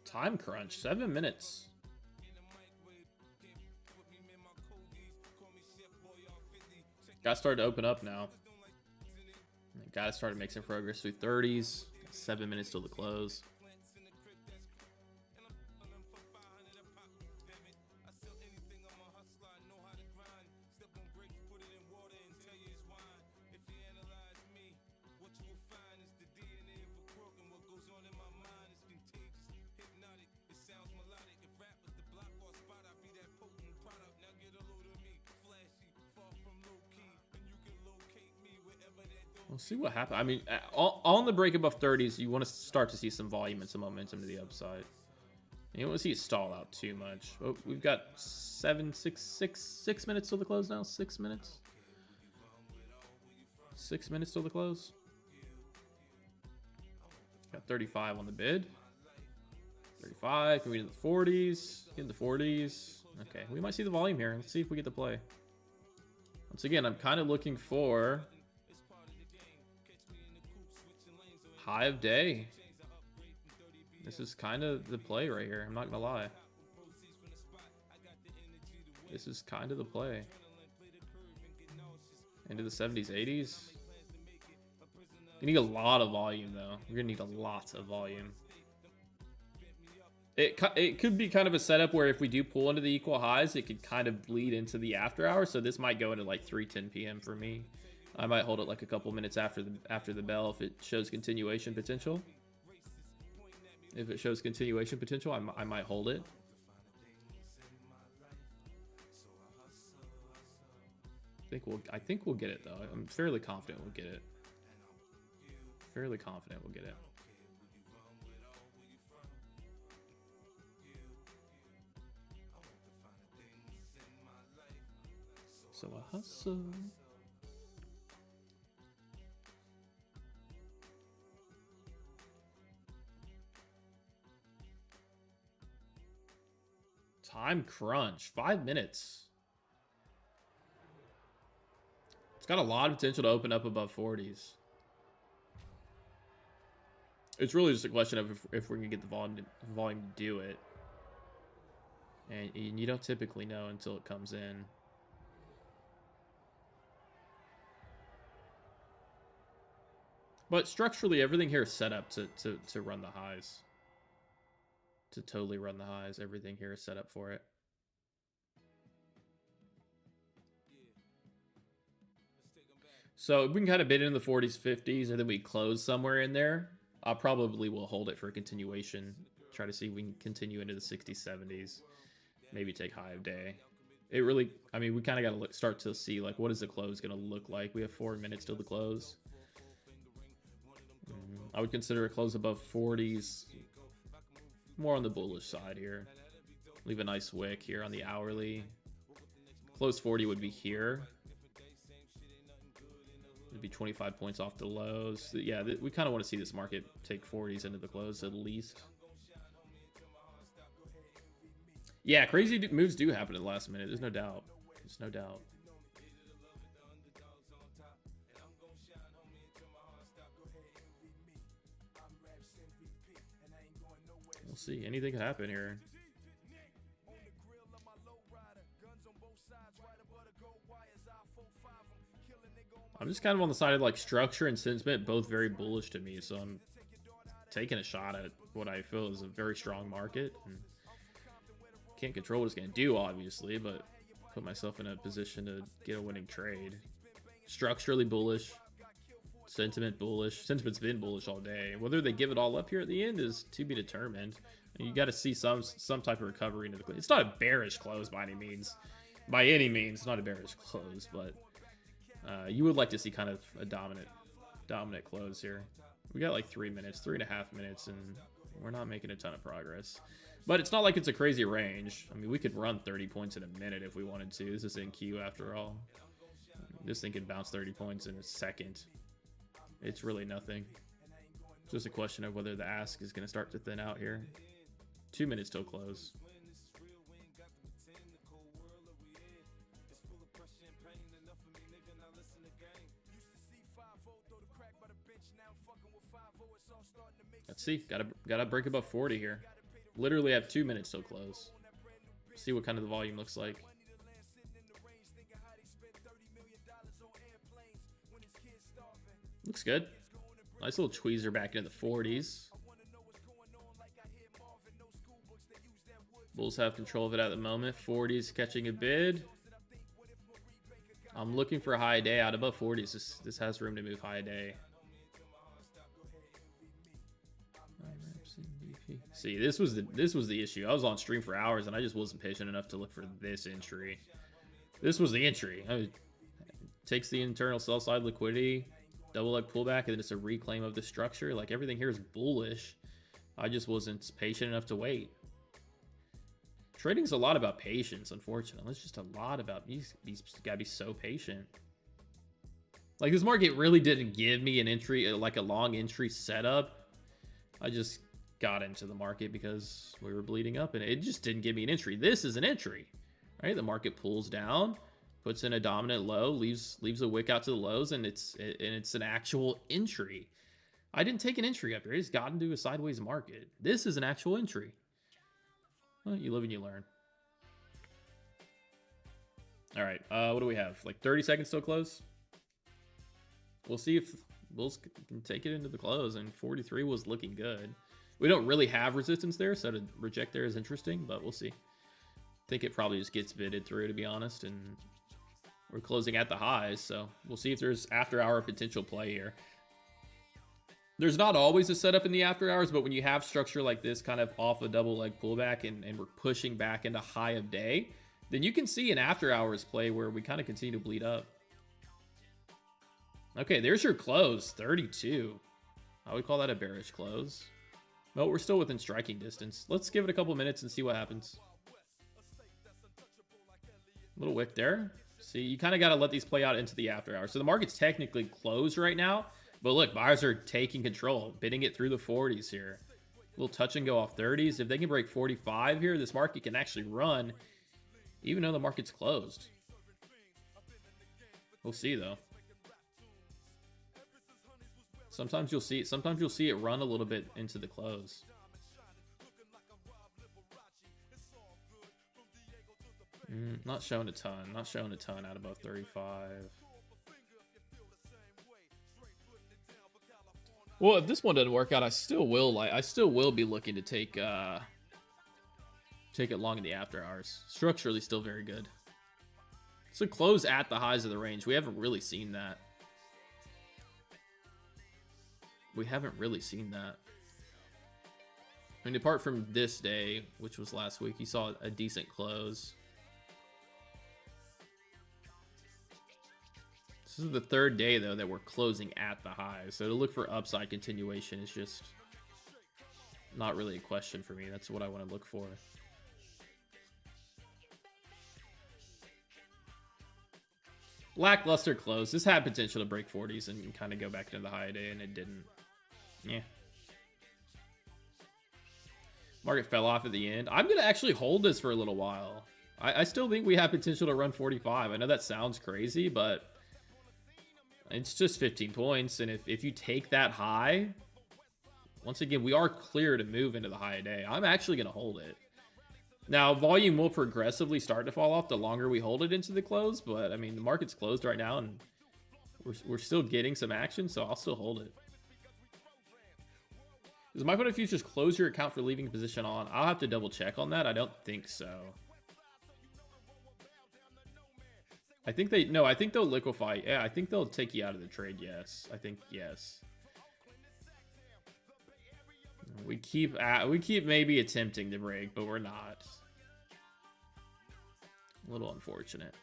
A: Time crunch, 7 minutes. Got started to open up now. Got to start to make some progress through 30s. 7 minutes till the close. We'll see what happens. I mean, on the break above 30s, you want to start to see some volume and some momentum to the upside. And you don't want to see it stall out too much. Oh, we've got 6 minutes till the close now. 6 minutes. 6 minutes till the close. Got 35 on the bid. 35. Can we get in the 40s? Get in the 40s. Okay, we might see the volume here. Let's see if we get the play. Once again, I'm kind of looking for high of day. This is kind of the play right here. I'm not gonna lie. This is kind of the play. Into the 70s, 80s. You need a lot of volume, though. You're gonna need a lot of volume. It could be kind of a setup where if we do pull into the equal highs, it could kind of bleed into the after hours. So this might go into like 3:10 p.m. for me. I might hold it like a couple minutes after the bell if it shows continuation potential. If it shows continuation potential, I might hold it. I think we'll get it though. I'm fairly confident we'll get it. Fairly confident we'll get it. So I hustle. Time crunch. 5 minutes. It's got a lot of potential to open up above 40s. It's really just a question of if we're going to get the volume to do it. And you don't typically know until it comes in. But structurally, everything here is set up to run the highs. To totally run the highs. Everything here is set up for it. So we can kind of bid in the 40s, 50s, and then we close somewhere in there. I probably will hold it for a continuation. Try to see if we can continue into the 60s, 70s. Maybe take high of day. It really, I mean, we kind of got to start to see, like, what is the close going to look like? We have 4 minutes till the close. I would consider a close above 40s. More on the bullish side here. Leave a nice wick here on the hourly. Close 40 would be here. It'd be 25 points off the lows. Yeah, we kind of want to see this market take 40s into the close at least. Yeah, crazy moves do happen at the last minute. There's no doubt. There's no doubt. We'll see. Anything can happen here. I'm just kind of on the side of like structure and sentiment, both very bullish to me. So I'm taking a shot at what I feel is a very strong market. And can't control what it's going to do, obviously, but put myself in a position to get a winning trade. Structurally bullish. Sentiment bullish. Sentiment's been bullish all day. Whether they give it all up here at the end is to be determined. You got to see some type of recovery into the close. It's not a bearish close by any means. By any means, it's not a bearish close, but you would like to see kind of a dominant close here. We got like 3 minutes, 3.5 minutes, and we're not making a ton of progress. But it's not like it's a crazy range. I mean, we could run 30 points in a minute if we wanted to. This is in queue after all. This thing could bounce 30 points in a second. It's really nothing. It's just a question of whether the ask is going to start to thin out here. 2 minutes till close. Let's see. Gotta break above 40 here. Literally have 2 minutes till close. See what kind of the volume looks like. Looks good. Nice little tweezer back into the 40s. Bulls have control of it at the moment. 40s catching a bid. I'm looking for a high day out above 40s. This has room to move high day. See, this was the issue. I was on stream for hours and I just wasn't patient enough to look for this entry. This was the entry. Takes the internal sell side liquidity, double leg pullback, and then it's a reclaim of the structure. Like, everything here is bullish. I just wasn't patient enough to wait. Trading's a lot about patience, unfortunately. It's just a lot about you gotta be so patient. Like, this market really didn't give me an entry, like a long entry setup. I just got into the market because we were bleeding up and it just didn't give me an entry. This is an entry, right? The market pulls down, puts in a dominant low, leaves a wick out to the lows, and it's an actual entry. I didn't take an entry up here. I just got into a sideways market. This is an actual entry. Well, you live and you learn. All right, what do we have? Like 30 seconds till close? We'll see if Bulls can take it into the close, and 43 was looking good. We don't really have resistance there, so to reject there is interesting, but we'll see. I think it probably just gets bidded through, to be honest, and we're closing at the highs, so we'll see if there's after-hour potential play here. There's not always a setup in the after hours, but when you have structure like this kind of off a double leg pullback and we're pushing back into high of day, then you can see an after hours play where we kind of continue to bleed up. Okay, there's your close, 32. I would call that a bearish close. No, we're still within striking distance. Let's give it a couple minutes and see what happens. Little wick there. See, you kind of got to let these play out into the after hours. So the market's technically closed right now, but look, buyers are taking control, bidding it through the 40s here. A little touch and go off 30s. If they can break 45 here, this market can actually run, even though the market's closed. We'll see though. Sometimes you'll see it run a little bit into the close. Not showing a ton. Not showing a ton out above 35. Well, if this one doesn't work out, I still will be looking to take it long in the after hours. Structurally still very good. So close at the highs of the range. We haven't really seen that. I mean, apart from this day, which was last week, you saw a decent close. This is the third day, though, that we're closing at the highs. So to look for upside continuation is just not really a question for me. That's what I want to look for. Lackluster close. This had potential to break 40s and kind of go back into the high day, and it didn't. Yeah. Market fell off at the end. I'm going to actually hold this for a little while. I still think we have potential to run 45. I know that sounds crazy, but it's just 15 points, and if you take that high, once again, we are clear to move into the high day. I'm actually going to hold it. Now, volume will progressively start to fall off the longer we hold it into the close, but, I mean, the market's closed right now, and we're still getting some action, so I'll still hold it. Does my fund futures close your account for leaving a position on? I'll have to double check on that. I don't think so. I think they'll liquefy. Yeah, I think they'll take you out of the trade. Yes. I think yes. We keep maybe attempting to break, but we're not. A little unfortunate.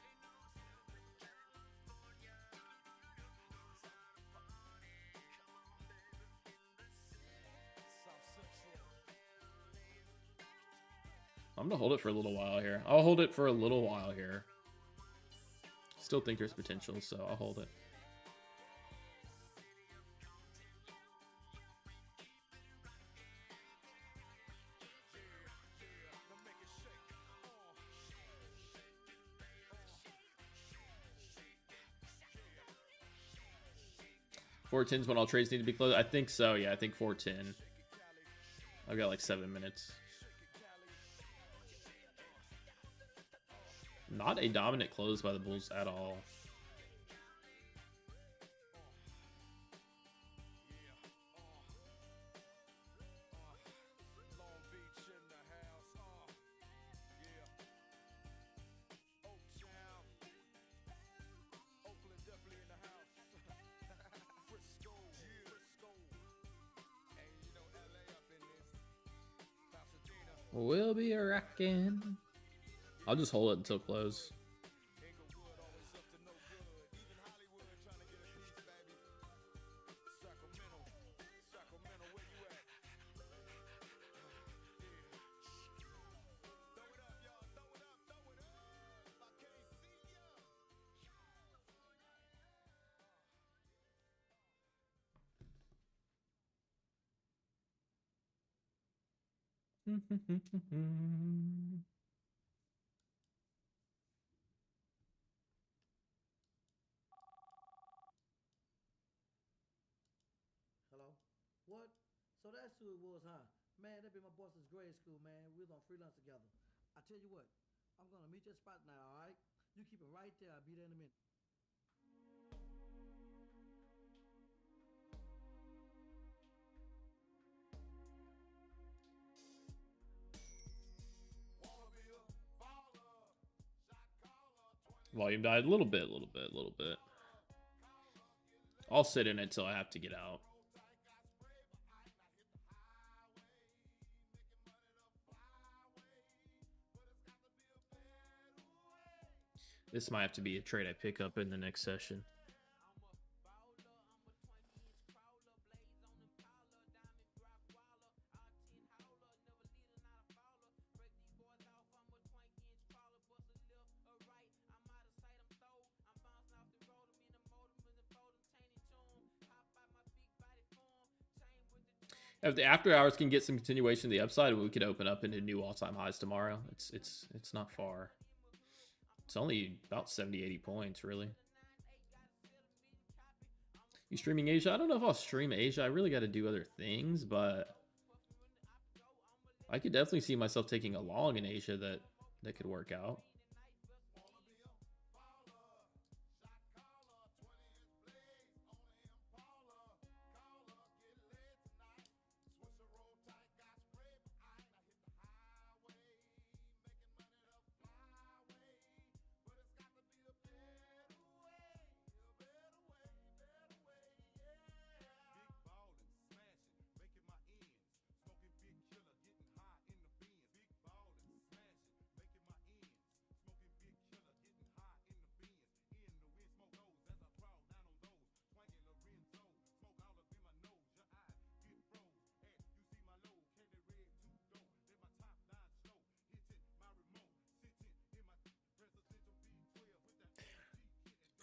A: I'm gonna hold it for a little while here. I'll hold it for a little while here. Still think there's potential, so I'll hold it. $410's when all trades need to be closed. I think so. Yeah, I think 410. I've got like 7 minutes. Not a dominant close by the Bulls at all. We'll be rocking. I'll just hold it until close.
C: Hello? What? So that's who it was, huh? Man, that been my boy since grade school, man. We was on freelance together. I tell you what, I'm gonna meet you at spot now, all right? You keep it right there. I'll be there in a minute.
A: Volume died a little bit, a little bit, a little bit. I'll sit in it till I have to get out. This might have to be a trade I pick up in the next session. If the after hours can get some continuation of the upside, we could open up into new all-time highs tomorrow. It's not far. It's only about 70, 80 points, really. You streaming Asia? I don't know if I'll stream Asia. I really got to do other things, but I could definitely see myself taking a long in Asia that could work out.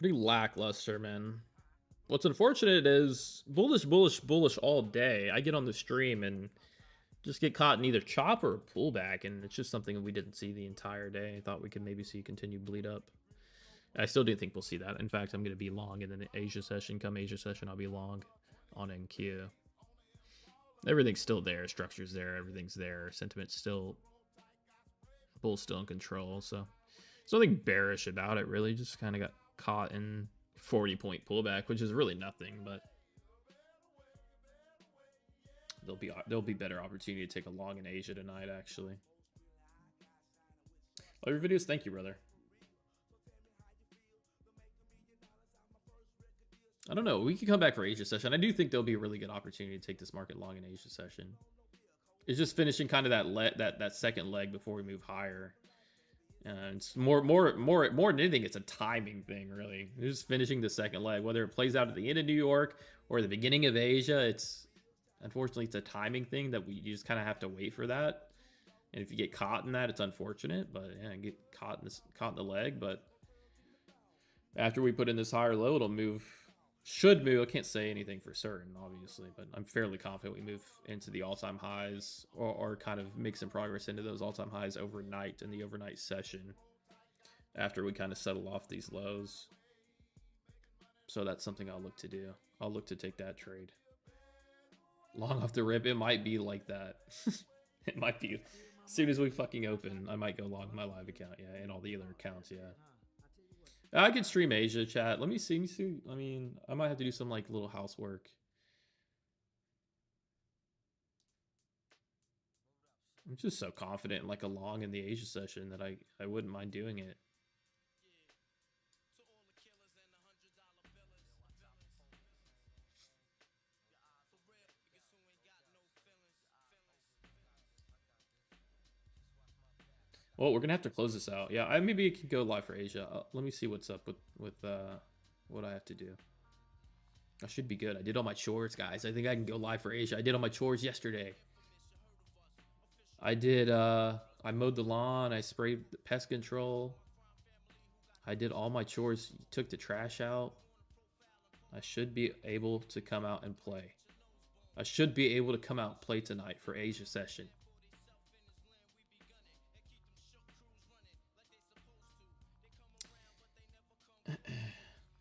A: Pretty lackluster, man. What's unfortunate is bullish, bullish, bullish all day. I get on the stream and just get caught in either chop or pullback, and it's just something we didn't see the entire day. I thought we could maybe see continued bleed up. I still do think we'll see that. In fact, I'm going to be long in the Asia session. Come Asia session, I'll be long on NQ. Everything's still there. Structure's there. Everything's there. Sentiment's still... Bull's still in control, so... There's nothing bearish about it, really. Just kind of got caught in 40-point pullback, which is really nothing, but... There'll be better opportunity to take a long in Asia tonight, actually. Love your videos. Thank you, brother. I don't know. We could come back for Asia session. I do think there'll be a really good opportunity to take this market long in Asia session. It's just finishing kind of that second leg before we move higher. It's more than anything, it's a timing thing, really. It's just finishing the second leg, whether it plays out at the end of New York or the beginning of Asia. Unfortunately, it's a timing thing that you just kind of have to wait for that. And if you get caught in that, it's unfortunate. But yeah, get caught in the leg. But after we put in this higher low, it'll move. Should move. I can't say anything for certain, obviously, but I'm fairly confident we move into the all-time highs or kind of make some progress into those all-time highs overnight in the overnight session after we kind of settle off these lows. So that's something I'll look to do. I'll look to take that trade. Long off the rip, it might be like that. It might be. As soon as we fucking open, I might go long my live account, yeah, and all the other accounts, yeah. I could stream Asia, chat. Let me see. I mean, I might have to do some like little housework. I'm just so confident in like a long in the Asia session that I wouldn't mind doing it. Well, we're gonna have to close this out. Yeah, maybe it can go live for Asia. Let me see what's up with what I have to do. I should be good. I did all my chores, guys. I think I can go live for Asia. I did all my chores yesterday. I did. I mowed the lawn. I sprayed the pest control. I did all my chores. Took the trash out. I should be able to come out and play. I should be able to come out and play tonight for Asia session.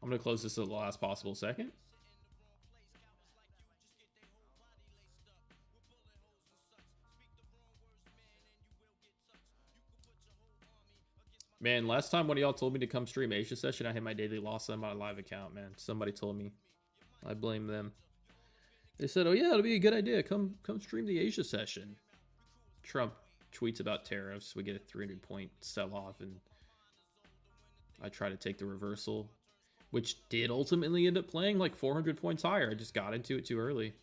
A: I'm going to close this at the last possible second. Man, last time one of y'all told me to come stream Asia session, I had my daily loss on my live account, man. Somebody told me. I blame them. They said, oh yeah, it'll be a good idea. Come stream the Asia session. Trump tweets about tariffs. We get a 300-point sell-off, and I try to take the reversal, which did ultimately end up playing like 400 points higher. I just got into it too early.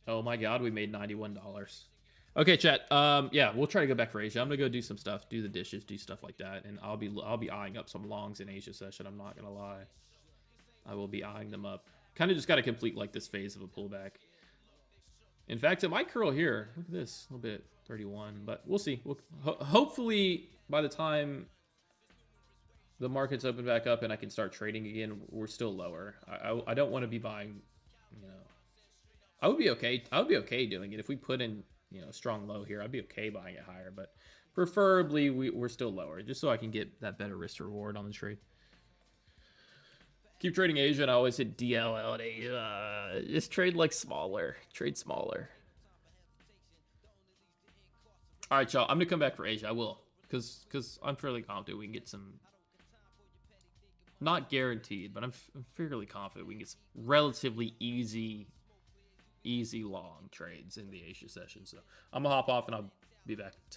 A: Oh my god, we made $91. Okay, chat. Yeah, we'll try to go back for Asia. I'm gonna go do some stuff, do the dishes, do stuff like that, and I'll be eyeing up some longs in Asia session. I'm not gonna lie, I will be eyeing them up. Kind of just got to complete like this phase of a pullback. In fact, it might curl here. Look at this, a little bit 31, but we'll see. We'll hopefully by the time the markets open back up and I can start trading again, we're still lower. I don't want to be buying, you know. I would be okay. I would be okay doing it if we put in, you know, a strong low here. I'd be okay buying it higher, but preferably we're still lower, just so I can get that better risk to reward on the trade. Keep trading Asia, and I always hit DLL at Asia. Just trade like smaller. Trade smaller. All right, y'all. I'm gonna come back for Asia. I will, cause I'm fairly confident we can get some. Not guaranteed, but I'm fairly confident we can get some relatively easy long trades in the Asia session. So I'm gonna hop off and I'll be back tonight.